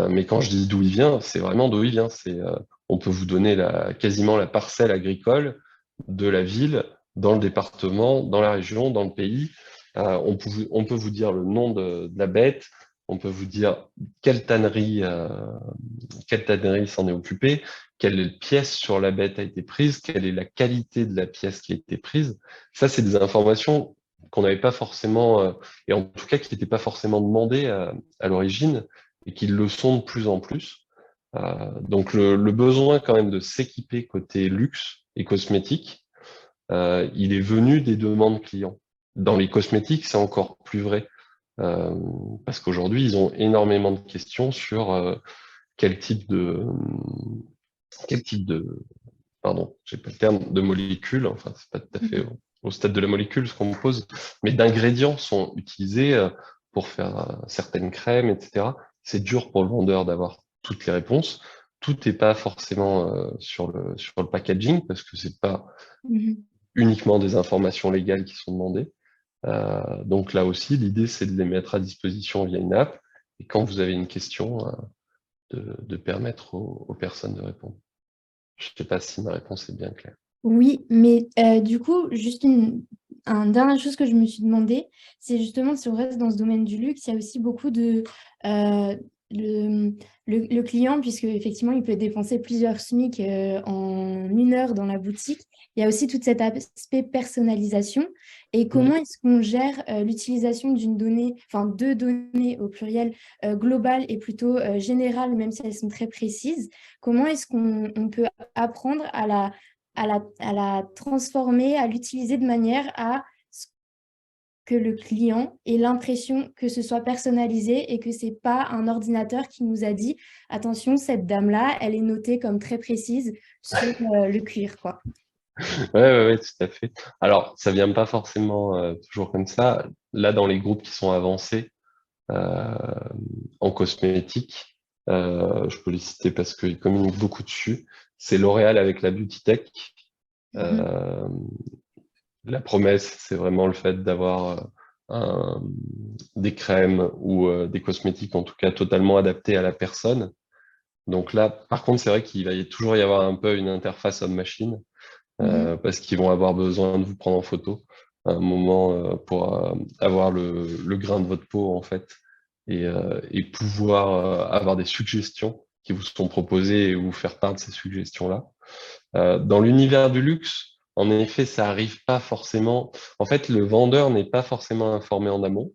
Mais quand je dis d'où il vient, c'est vraiment d'où il vient. On peut vous donner quasiment la parcelle agricole de la ville, dans le département, dans la région, dans le pays. On peut vous dire le nom de la bête, on peut vous dire quelle tannerie s'en est occupée, quelle pièce sur la bête a été prise, quelle est la qualité de la pièce qui a été prise. Ça, c'est des informations qu'on n'avait pas forcément, et en tout cas qui n'étaient pas forcément demandées à l'origine, et qui le sont de plus en plus. Donc le besoin quand même de s'équiper côté luxe et cosmétique, il est venu des demandes clients. Dans les cosmétiques, c'est encore plus vrai, parce qu'aujourd'hui, ils ont énormément de questions sur quel type de pardon, j'ai pas le terme, de molécules, enfin, c'est pas tout à fait au stade de la molécule ce qu'on me pose, mais d'ingrédients sont utilisés pour faire certaines crèmes, etc. C'est dur pour le vendeur d'avoir toutes les réponses. tout n'est pas forcément sur le packaging, parce que c'est pas Mhm. uniquement des informations légales qui sont demandées. Donc là aussi, l'idée, c'est de les mettre à disposition via une app, et quand vous avez une question, de permettre aux personnes de répondre. Je ne sais pas si ma réponse est bien claire. Oui, mais du coup, juste une dernière chose que je me suis demandé, c'est justement si on reste dans ce domaine du luxe, il y a aussi beaucoup de le, le client, puisque effectivement, il peut dépenser plusieurs SMIC en 1 heure dans la boutique. Il y a aussi tout cet aspect personnalisation. Et comment est-ce qu'on gère l'utilisation d'une donnée, enfin de données au pluriel globales et plutôt générales, même si elles sont très précises. Comment est-ce qu'on peut apprendre à la transformer, à l'utiliser de manière à ce que le client ait l'impression que ce soit personnalisé et que ce n'est pas un ordinateur qui nous a dit « Attention, cette dame-là, elle est notée comme très précise sur le cuir. » quoi. Ouais, tout à fait. Alors, ça vient pas forcément toujours comme ça. Là, dans les groupes qui sont avancés en cosmétique, je peux les citer parce qu'ils communiquent beaucoup dessus. C'est L'Oréal avec la Beauty Tech. Euh, La promesse, c'est vraiment le fait d'avoir des crèmes ou des cosmétiques, en tout cas, totalement adaptés à la personne. Donc là, par contre, c'est vrai qu'il va toujours y avoir un peu une interface homme-machine. Parce qu'ils vont avoir besoin de vous prendre en photo à un moment pour avoir le grain de votre peau, en fait, et pouvoir avoir des suggestions qui vous sont proposées et vous faire part de ces suggestions-là. Dans l'univers du luxe, en effet, ça arrive pas forcément. En fait, le vendeur n'est pas forcément informé en amont.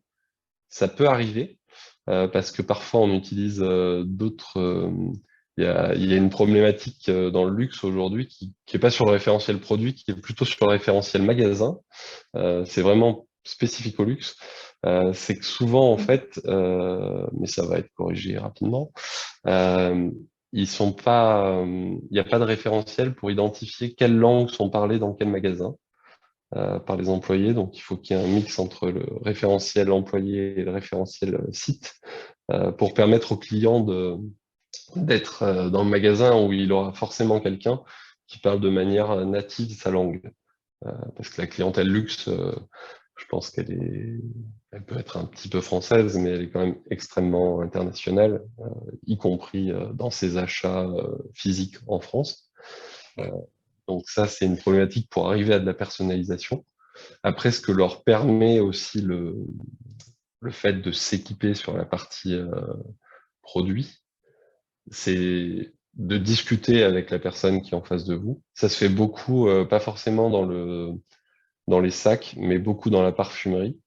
Ça peut arriver, parce que parfois on utilise d'autres. Il y a une problématique dans le luxe aujourd'hui qui n'est pas sur le référentiel produit, qui est plutôt sur le référentiel magasin. C'est vraiment spécifique au luxe. C'est que souvent, en fait, mais ça va être corrigé rapidement, ils sont pas, il n'y a pas de référentiel pour identifier quelles langues sont parlées dans quel magasin par les employés. Donc, il faut qu'il y ait un mix entre le référentiel employé et le référentiel site pour permettre au client d'être dans le magasin où il aura forcément quelqu'un qui parle de manière native sa langue. Parce que la clientèle luxe, je pense elle peut être un petit peu française, mais elle est quand même extrêmement internationale, y compris dans ses achats physiques en France. Donc ça, c'est une problématique pour arriver à de la personnalisation. Après, ce que leur permet aussi le fait de s'équiper sur la partie produit, c'est de discuter avec la personne qui est en face de vous. Ça se fait beaucoup, pas forcément dans les sacs, mais beaucoup dans la parfumerie.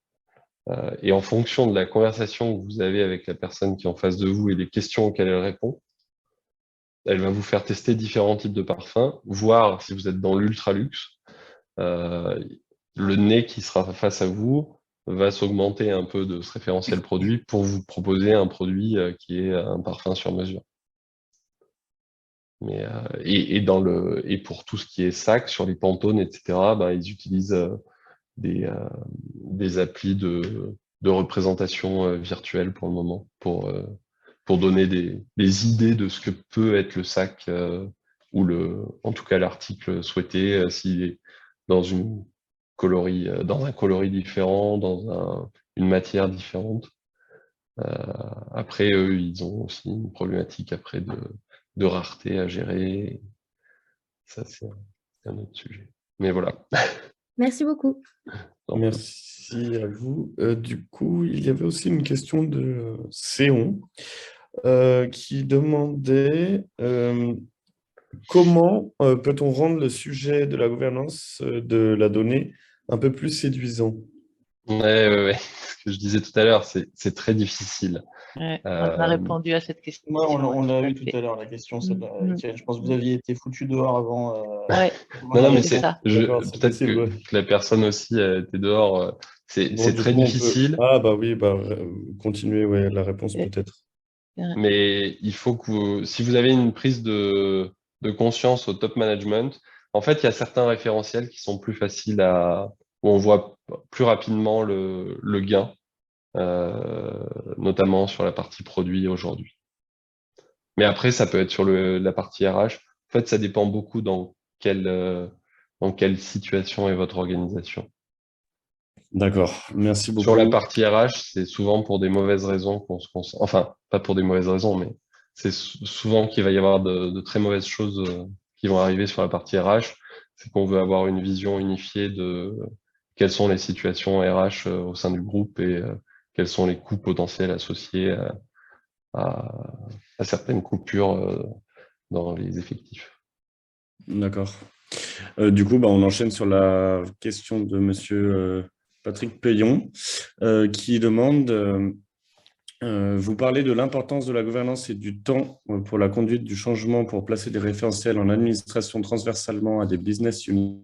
Et en fonction de la conversation que vous avez avec la personne qui est en face de vous et des questions auxquelles elle répond, elle va vous faire tester différents types de parfums, voir si vous êtes dans l'ultra luxe. Le nez qui sera face à vous va s'augmenter un peu de ce référentiel produit pour vous proposer un produit qui est un parfum sur mesure. Mais, et pour tout ce qui est sac, sur les Pantone, etc., ils utilisent des applis de représentation virtuelle pour le moment, pour donner des idées de ce que peut être le sac ou en tout cas l'article souhaité, s'il est dans dans un coloris différent, dans une matière différente. Après, eux, ils ont aussi une problématique après de rareté à gérer. Ça, c'est un autre sujet. Mais voilà. Merci beaucoup. Merci à vous. Du coup, il y avait aussi une question de Céon qui demandait comment peut-on rendre le sujet de la gouvernance de la donnée un peu plus séduisant? Ouais. Ce que je disais tout à l'heure, c'est très difficile. Ouais, on a répondu à cette question. Moi, on l'a eu fait. tout à l'heure, la question, celle-là, Étienne. Je pense que vous aviez été foutu dehors avant. Ouais. Non, mais c'est ça. D'accord, c'est peut-être possible, ouais. que la personne aussi était dehors. C'est Bon, du très coup, on peut- difficile, Ah, bah oui, continuez, ouais, la réponse Ouais. peut-être. mais il faut que si vous avez une prise de conscience au top management, en fait, il y a certains référentiels qui sont plus faciles où on voit plus rapidement le gain, notamment sur la partie produit aujourd'hui. Mais après, ça peut être sur la partie RH. En fait, ça dépend beaucoup dans quelle situation est votre organisation. D'accord, merci beaucoup. Sur la partie RH, c'est souvent pour des mauvaises raisons qu'on se concentre. Enfin, pas pour des mauvaises raisons, mais c'est souvent qu'il va y avoir de très mauvaises choses qui vont arriver sur la partie RH. C'est qu'on veut avoir une vision unifiée de quelles sont les situations RH au sein du groupe et quels sont les coûts potentiels associés à certaines coupures dans les effectifs. D'accord. Du coup, on enchaîne sur la question de monsieur Patrick Payon, qui demande vous parlez de l'importance de la gouvernance et du temps pour la conduite du changement pour placer des référentiels en administration transversalement à des business units.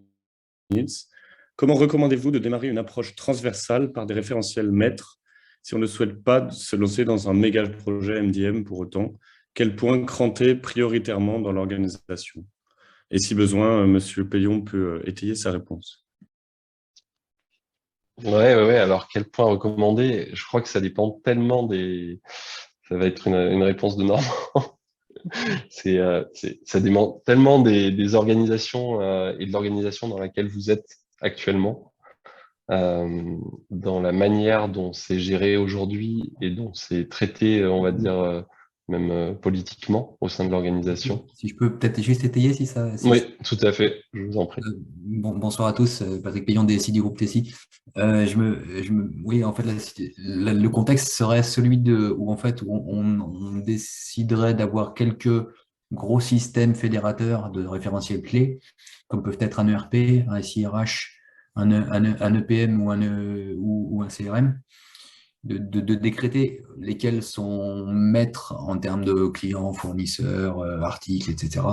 Comment recommandez-vous de démarrer une approche transversale par des référentiels maîtres si on ne souhaite pas se lancer dans un méga projet MDM pour autant? Quels points cranter prioritairement dans l'organisation? Et si besoin, M. Payon peut étayer sa réponse. Ouais. Alors, quel point recommander? Je crois que ça dépend tellement des... Ça va être une réponse de Normand. Ça dépend tellement des organisations et de l'organisation dans laquelle vous êtes actuellement, dans la manière dont c'est géré aujourd'hui et dont c'est traité, on va dire, même politiquement au sein de l'organisation. Si je peux peut-être juste étayer, si ça... Oui, tout à fait, je vous en prie. Bonsoir à tous, Patrick Payon, DSI du groupe Tessi. Oui, en fait, le contexte serait celui où on déciderait d'avoir quelques gros systèmes fédérateurs de référentiels clés, comme peuvent être un ERP, un SIRH, un EPM ou un CRM, de décréter lesquels sont maîtres en termes de clients, fournisseurs, articles, etc.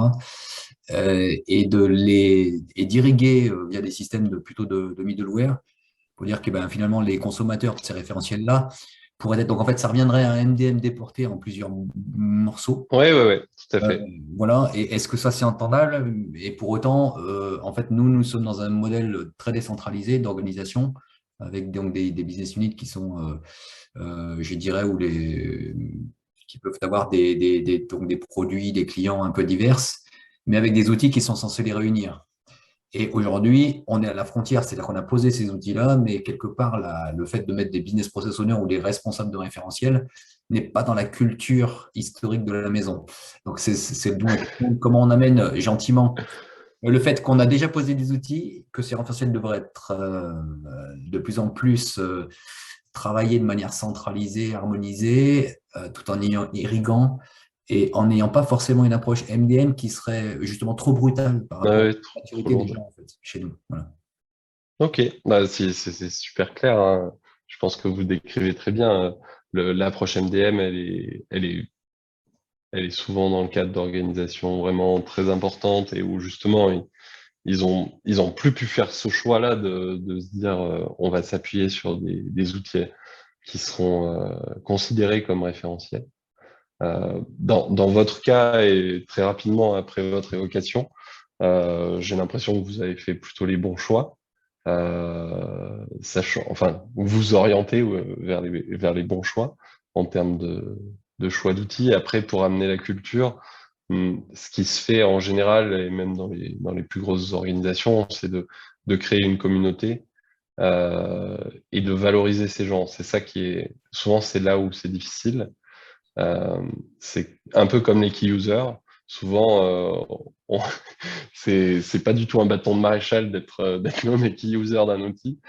Et d'irriguer via des systèmes plutôt de middleware pour dire que finalement les consommateurs de ces référentiels-là pourraient être. Donc en fait, ça reviendrait à un MDM déporté en plusieurs morceaux. Oui, tout à fait. Voilà. Et est-ce que ça c'est entendable? Et pour autant, en fait, nous sommes dans un modèle très décentralisé d'organisation avec donc des business units qui sont, je dirais, qui peuvent avoir donc des produits, des clients un peu divers, mais avec des outils qui sont censés les réunir. Et aujourd'hui, on est à la frontière, c'est-à-dire qu'on a posé ces outils-là, mais quelque part, le fait de mettre des business process owners ou des responsables de référentiel n'est pas dans la culture historique de la maison. Donc, c'est comment on amène gentiment le fait qu'on a déjà posé des outils, que ces référentiels devraient être de plus en plus travaillés de manière centralisée, harmonisée, tout en ayant irriguant et en n'ayant pas forcément une approche MDM qui serait justement trop brutale par rapport à la maturité des gens en fait, chez nous. Voilà. Ok, c'est super clair, hein. Je pense que vous décrivez très bien. L'approche MDM, elle est souvent dans le cadre d'organisations vraiment très importantes et où justement ils ont plus pu faire ce choix-là de se dire on va s'appuyer sur des outils qui seront considérés comme référentiels. Dans votre cas et très rapidement après votre évocation, j'ai l'impression que vous avez fait plutôt les bons choix, vous orientez vers les bons choix en termes de choix d'outils. Après, pour amener la culture, ce qui se fait en général, et même dans les plus grosses organisations, c'est de créer une communauté et de valoriser ces gens. C'est ça souvent, c'est là où c'est difficile. C'est un peu comme les key users. Souvent, c'est pas du tout un bâton de maréchal d'être nommé key user d'un outil.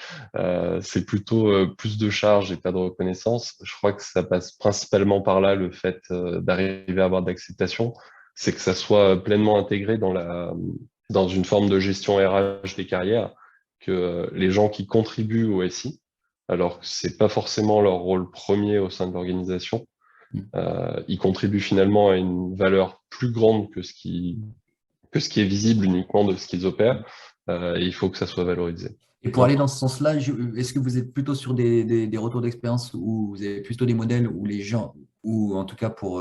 C'est plutôt plus de charge et pas de reconnaissance. Je crois que ça passe principalement par là, le fait d'arriver à avoir de l'acceptation. C'est que ça soit pleinement intégré dans une forme de gestion RH des carrières, que les gens qui contribuent au SI, alors que c'est pas forcément leur rôle premier au sein de l'organisation, ils contribuent finalement à une valeur plus grande que ce qui est visible uniquement de ce qu'ils opèrent, et il faut que ça soit valorisé. Et pour aller dans ce sens-là, est-ce que vous êtes plutôt sur des retours d'expérience où vous avez plutôt des modèles où les gens, ou en tout cas pour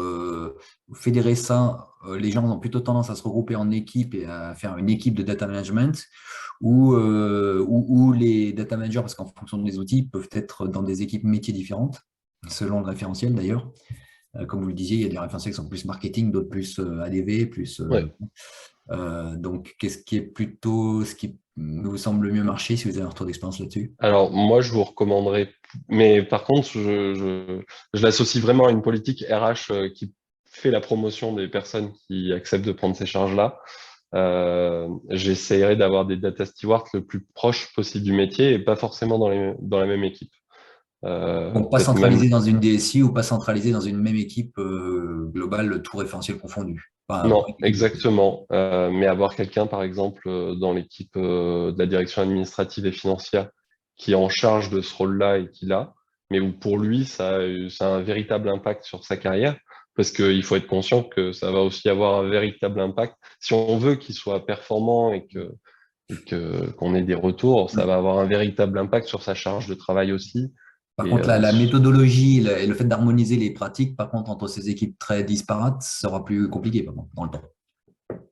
fédérer ça, les gens ont plutôt tendance à se regrouper en équipe et à faire une équipe de data management, ou les data managers, parce qu'en fonction des outils, peuvent être dans des équipes métiers différentes, selon le référentiel d'ailleurs. Comme vous le disiez, il y a des référentiels qui sont plus marketing, d'autres plus ADV, plus. Ouais. Donc, qu'est-ce qui est plutôt ce qui vous semble le mieux marcher si vous avez un retour d'expérience là-dessus? Alors, moi, je vous recommanderais, mais par contre, je l'associe vraiment à une politique RH qui fait la promotion des personnes qui acceptent de prendre ces charges-là. J'essayerai d'avoir des data stewards le plus proche possible du métier et pas forcément dans la même équipe. Donc, pas Peut-être centralisé même... dans une DSI ou pas centralisé dans une même équipe globale, tout référentiel confondu. Non, exactement. Mais avoir quelqu'un, par exemple, dans l'équipe de la direction administrative et financière qui est en charge de ce rôle-là et qui l'a, mais où pour lui, ça a un véritable impact sur sa carrière, parce qu'il faut être conscient que ça va aussi avoir un véritable impact. Si on veut qu'il soit performant qu'on ait des retours, ça va avoir un véritable impact sur sa charge de travail aussi. Par Et, contre, la méthodologie et le fait d'harmoniser les pratiques, par contre, entre ces équipes très disparates, sera plus compliqué par contre, dans le temps.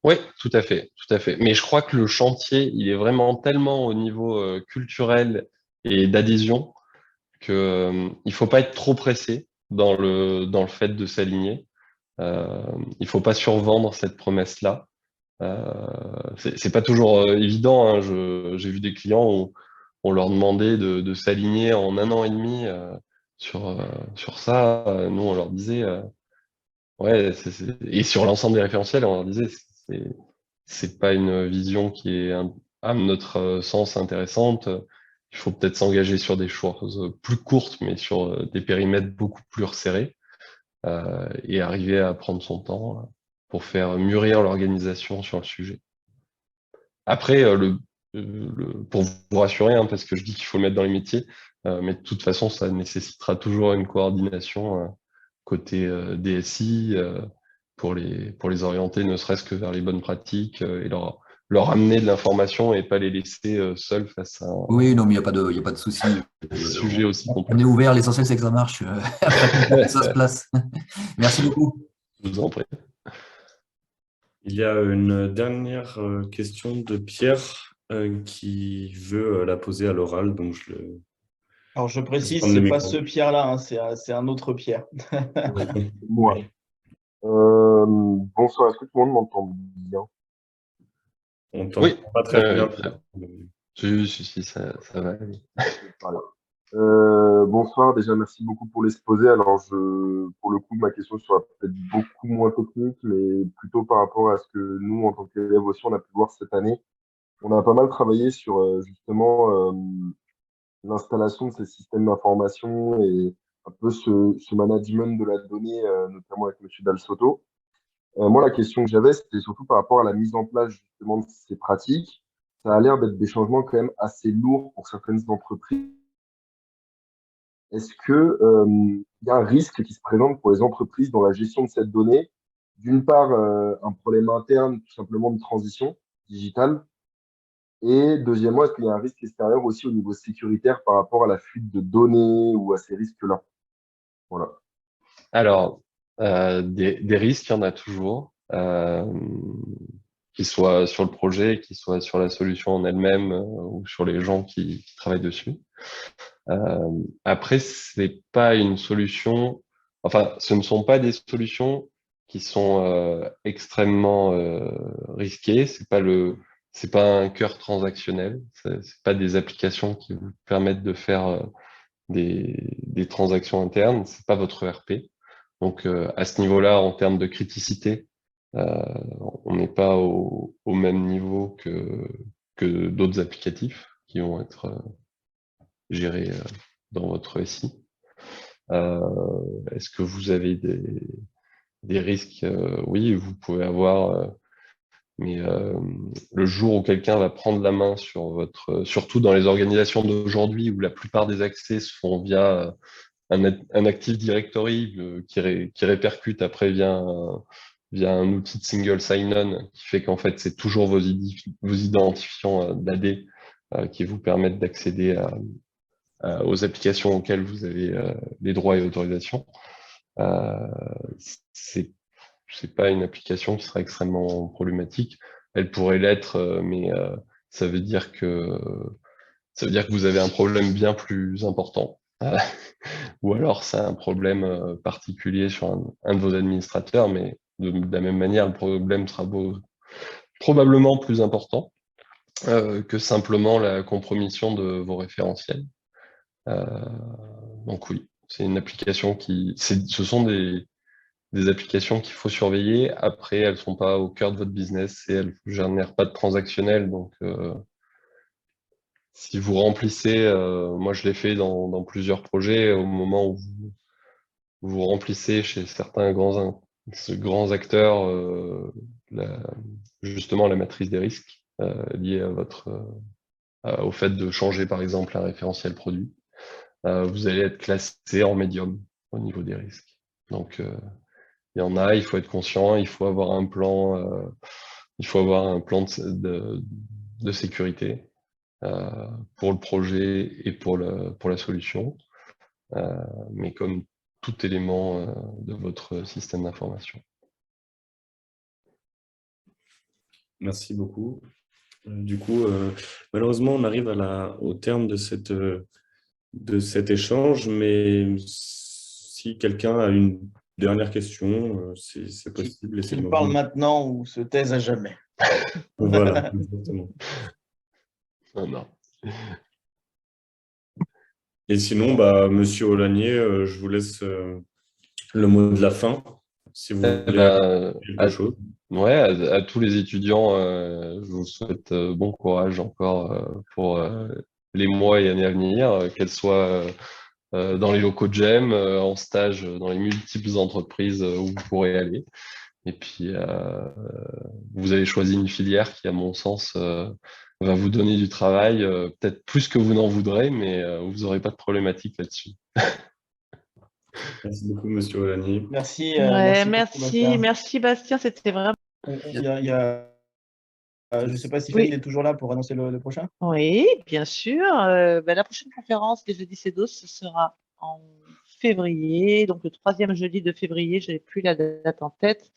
Oui, tout à fait, tout à fait. Mais je crois que le chantier, il est vraiment tellement au niveau culturel et d'adhésion que il faut pas être trop pressé dans le fait de s'aligner. Il faut pas survendre cette promesse-là. C'est pas toujours évident, hein. J'ai vu des clients où on leur demandait de s'aligner en 1 an et demi sur ça. Nous, on leur disait ouais, et sur l'ensemble des référentiels, on leur disait c'est pas une vision qui est, à notre sens, intéressante. Il faut peut-être s'engager sur des choses plus courtes, mais sur des périmètres beaucoup plus resserrés, et arriver à prendre son temps pour faire mûrir l'organisation sur le sujet. Après, pour vous rassurer, hein, parce que je dis qu'il faut le mettre dans les métiers, mais de toute façon, ça nécessitera toujours une coordination côté DSI, pour les orienter, ne serait-ce que vers les bonnes pratiques, et leur amener de l'information et pas les laisser seuls face à Oui, non, mais il y a pas de souci. un sujet aussi On complexe. est ouvert, l'essentiel c'est que ça marche. Après, ça se place. Merci beaucoup. Je vous en prie. Il y a une dernière question de Pierre qui veut la poser à l'oral, donc Alors, je précise, prendre c'est le pas micro. ce Pierre-là, hein, c'est un autre Pierre. Moi. Bonsoir, est-ce que tout le monde m'entend bien? On t'entend Oui, pas très bien. très bien. Si, ça va aller. Voilà. Bonsoir, déjà merci beaucoup pour l'exposé. Alors, pour le coup, ma question sera peut-être beaucoup moins technique, mais plutôt par rapport à ce que nous, en tant qu'élèves aussi, on a pu voir cette année. On a pas mal travaillé sur justement l'installation de ces systèmes d'information et un peu ce management de la donnée, notamment avec M. Dalsoto. Moi, la question que j'avais, c'était surtout par rapport à la mise en place justement de ces pratiques. Ça a l'air d'être des changements quand même assez lourds pour certaines entreprises. Est-ce que il y a un risque qui se présente pour les entreprises dans la gestion de cette donnée? D'une part, un problème interne, tout simplement de transition digitale. Et deuxièmement, est-ce qu'il y a un risque extérieur aussi au niveau sécuritaire par rapport à la fuite de données ou à ces risques-là? Voilà. Alors, des risques, il y en a toujours, qu'ils soient sur le projet, qu'ils soient sur la solution en elle-même, ou sur les gens qui travaillent dessus. Après, c'est pas une solution, enfin, ce ne sont pas des solutions qui sont extrêmement risquées. C'est pas un cœur transactionnel. C'est pas des applications qui vous permettent de faire des transactions internes. C'est pas votre ERP. Donc, à ce niveau-là, en termes de criticité, on n'est pas au même niveau que d'autres applicatifs qui vont être gérés dans votre SI. Est-ce que vous avez des risques? Oui, vous pouvez avoir, mais le jour où quelqu'un va prendre la main sur surtout dans les organisations d'aujourd'hui où la plupart des accès se font via un Active Directory qui répercute après via un outil de single sign-on qui fait qu'en fait c'est toujours vos identifiants d'AD qui vous permettent d'accéder aux applications auxquelles vous avez les droits et autorisations. C'est pas une application qui sera extrêmement problématique. Elle pourrait l'être, mais ça veut dire que vous avez un problème bien plus important. Ou alors c'est un problème particulier sur un de vos administrateurs, mais de la même manière, le problème sera probablement plus important que simplement la compromission de vos référentiels. Donc oui, c'est une application ce sont des applications qu'il faut surveiller. Après, elles ne sont pas au cœur de votre business et elles ne génèrent pas de transactionnel. Donc, si vous remplissez, moi je l'ai fait dans plusieurs projets, au moment où vous remplissez chez certains grands acteurs justement la matrice des risques liée au fait de changer par exemple un référentiel produit, vous allez être classé en médium au niveau des risques. Donc, il y en a, il faut être conscient, il faut avoir un plan, de sécurité pour le projet et pour la solution, mais comme tout élément de votre système d'information. Merci beaucoup. Du coup, malheureusement, on arrive au terme de cet échange, mais si quelqu'un a une dernière question, c'est possible. S'il parle maintenant ou se taise à jamais. Voilà, exactement. Non. Et sinon, Monsieur Aulagnier, je vous laisse le mot de la fin, si vous voulez quelque chose. Ouais, à tous les étudiants, je vous souhaite bon courage encore pour les mois et années à venir, qu'elles soient dans les locaux de GEM, en stage dans les multiples entreprises où vous pourrez aller. Et puis, vous avez choisi une filière qui, à mon sens, va vous donner du travail, peut-être plus que vous n'en voudrez, mais vous n'aurez pas de problématique là-dessus. Merci beaucoup, Monsieur Aulagnier. Merci. Merci Bastien, c'était vraiment... je ne sais pas si Fanny est toujours là pour annoncer le prochain. Oui, bien sûr. La prochaine conférence des jeudis CEDOS, ce sera en février, donc le 3e jeudi de février, je n'ai plus la date en tête,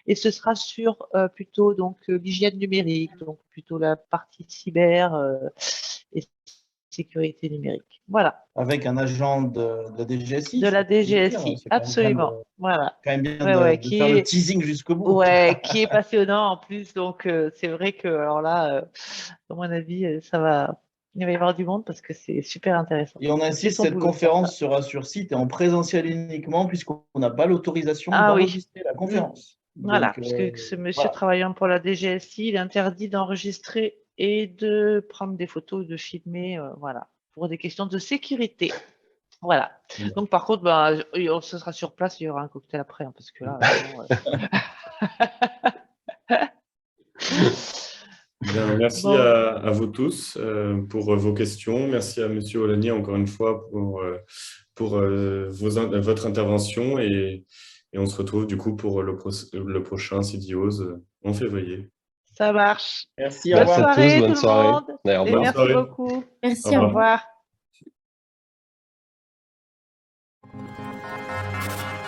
et ce sera sur plutôt l'hygiène numérique, donc plutôt la partie cyber et sécurité numérique. Voilà. Avec un agent de la DGSI. De la DGSI, absolument. Voilà. Quand même bien de faire le teasing jusqu'au bout. Ouais, qui est passionnant en plus. Donc, c'est vrai que, alors là, à mon avis, il va y avoir du monde parce que c'est super intéressant. Et on insiste, cette conférence sera sur site et en présentiel uniquement puisqu'on n'a pas l'autorisation d'enregistrer la conférence. Voilà, puisque ce monsieur travaillant pour la DGSI, il est interdit d'enregistrer et de prendre des photos, de filmer, voilà, pour des questions de sécurité. Voilà. Donc, par contre, ce sera sur place, il y aura un cocktail après, hein, parce que là, Bien, merci à vous tous pour vos questions. Merci à Monsieur Aulagnier encore une fois pour votre intervention et on se retrouve du coup pour le prochain CDOs en février. Ça marche. Merci, au revoir. Merci à tous, bonne soirée. Merci beaucoup. Merci, au revoir. revoir.